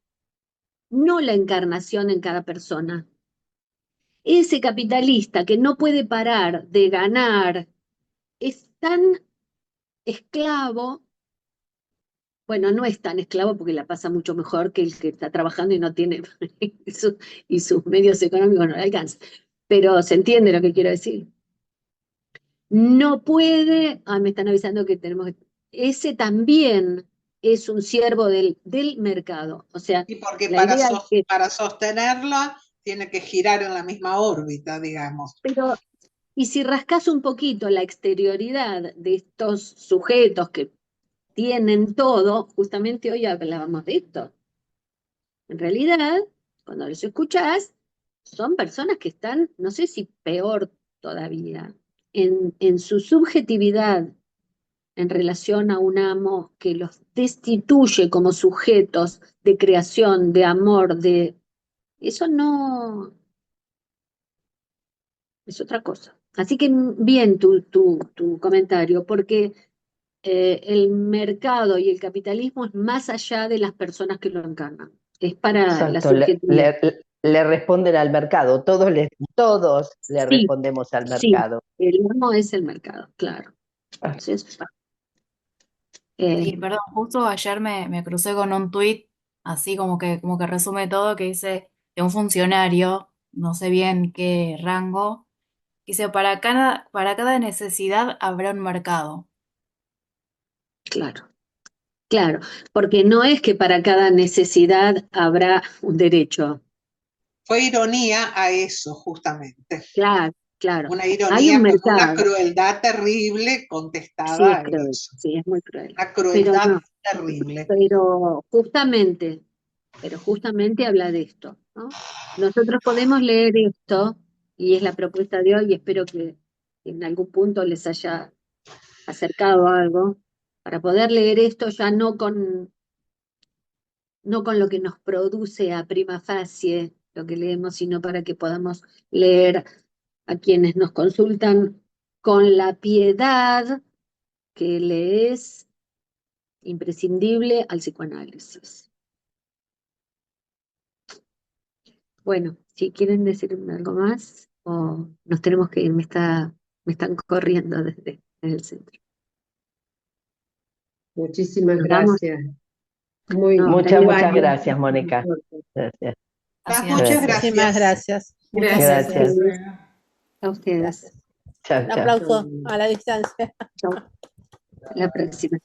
no la encarnación en cada persona. Ese capitalista que no puede parar de ganar es tan esclavo, bueno, no es tan esclavo porque la pasa mucho mejor que el que está trabajando y no tiene y sus medios económicos no le alcanzan. Pero se entiende lo que quiero decir. No puede, me están avisando que tenemos, ese también es un siervo del mercado. O sea, y porque la idea es que, para sostenerla tiene que girar en la misma órbita, digamos. pero, y si rascas un poquito la exterioridad de estos sujetos que tienen todo, justamente hoy hablábamos de esto. En realidad, cuando los escuchás, son personas que están, no sé si peor todavía, en su subjetividad en relación a un amo que los destituye como sujetos de creación, de amor, de... Eso no es otra cosa. Así que bien tu comentario, porque el mercado y el capitalismo es más allá de las personas que lo encarnan. Es para la Exacto, subjetividad. le responden al mercado, todos le Sí, respondemos al sí, mercado. el amo es el mercado, claro. Entonces, Sí, eh, perdón, justo ayer me crucé con un tuit así como que resume todo, que dice de un funcionario no sé bien qué rango. Dice, para cada necesidad habrá un mercado. Claro, claro, porque no es que para cada necesidad habrá un derecho. Fue ironía a eso, justamente. Claro, claro. Una Hay ironía un con una mercado. crueldad terrible Sí, contestada es a cruel, eso. sí, es muy cruel. Una Pero crueldad no, terrible. pero justamente habla de esto, ¿no? Nosotros podemos leer esto, y es la propuesta de hoy, y espero que en algún punto les haya acercado algo, para poder leer esto ya no con lo que nos produce a prima facie lo que leemos, sino para que podamos leer a quienes nos consultan con la piedad que le es imprescindible al psicoanálisis. Bueno, si quieren decirme algo más, o nos tenemos que ir, me están corriendo desde el centro. Muchísimas ¿Nos vamos? gracias. Muy, No, Muchas, muy muchas válido. gracias, Mónica. Gracias. Muchas Gracias. Muchísimas gracias. gracias. Muchas Gracias. Gracias. gracias. A ustedes. Gracias. Chao, Un chao. aplauso a la distancia. Chau. Hasta la próxima.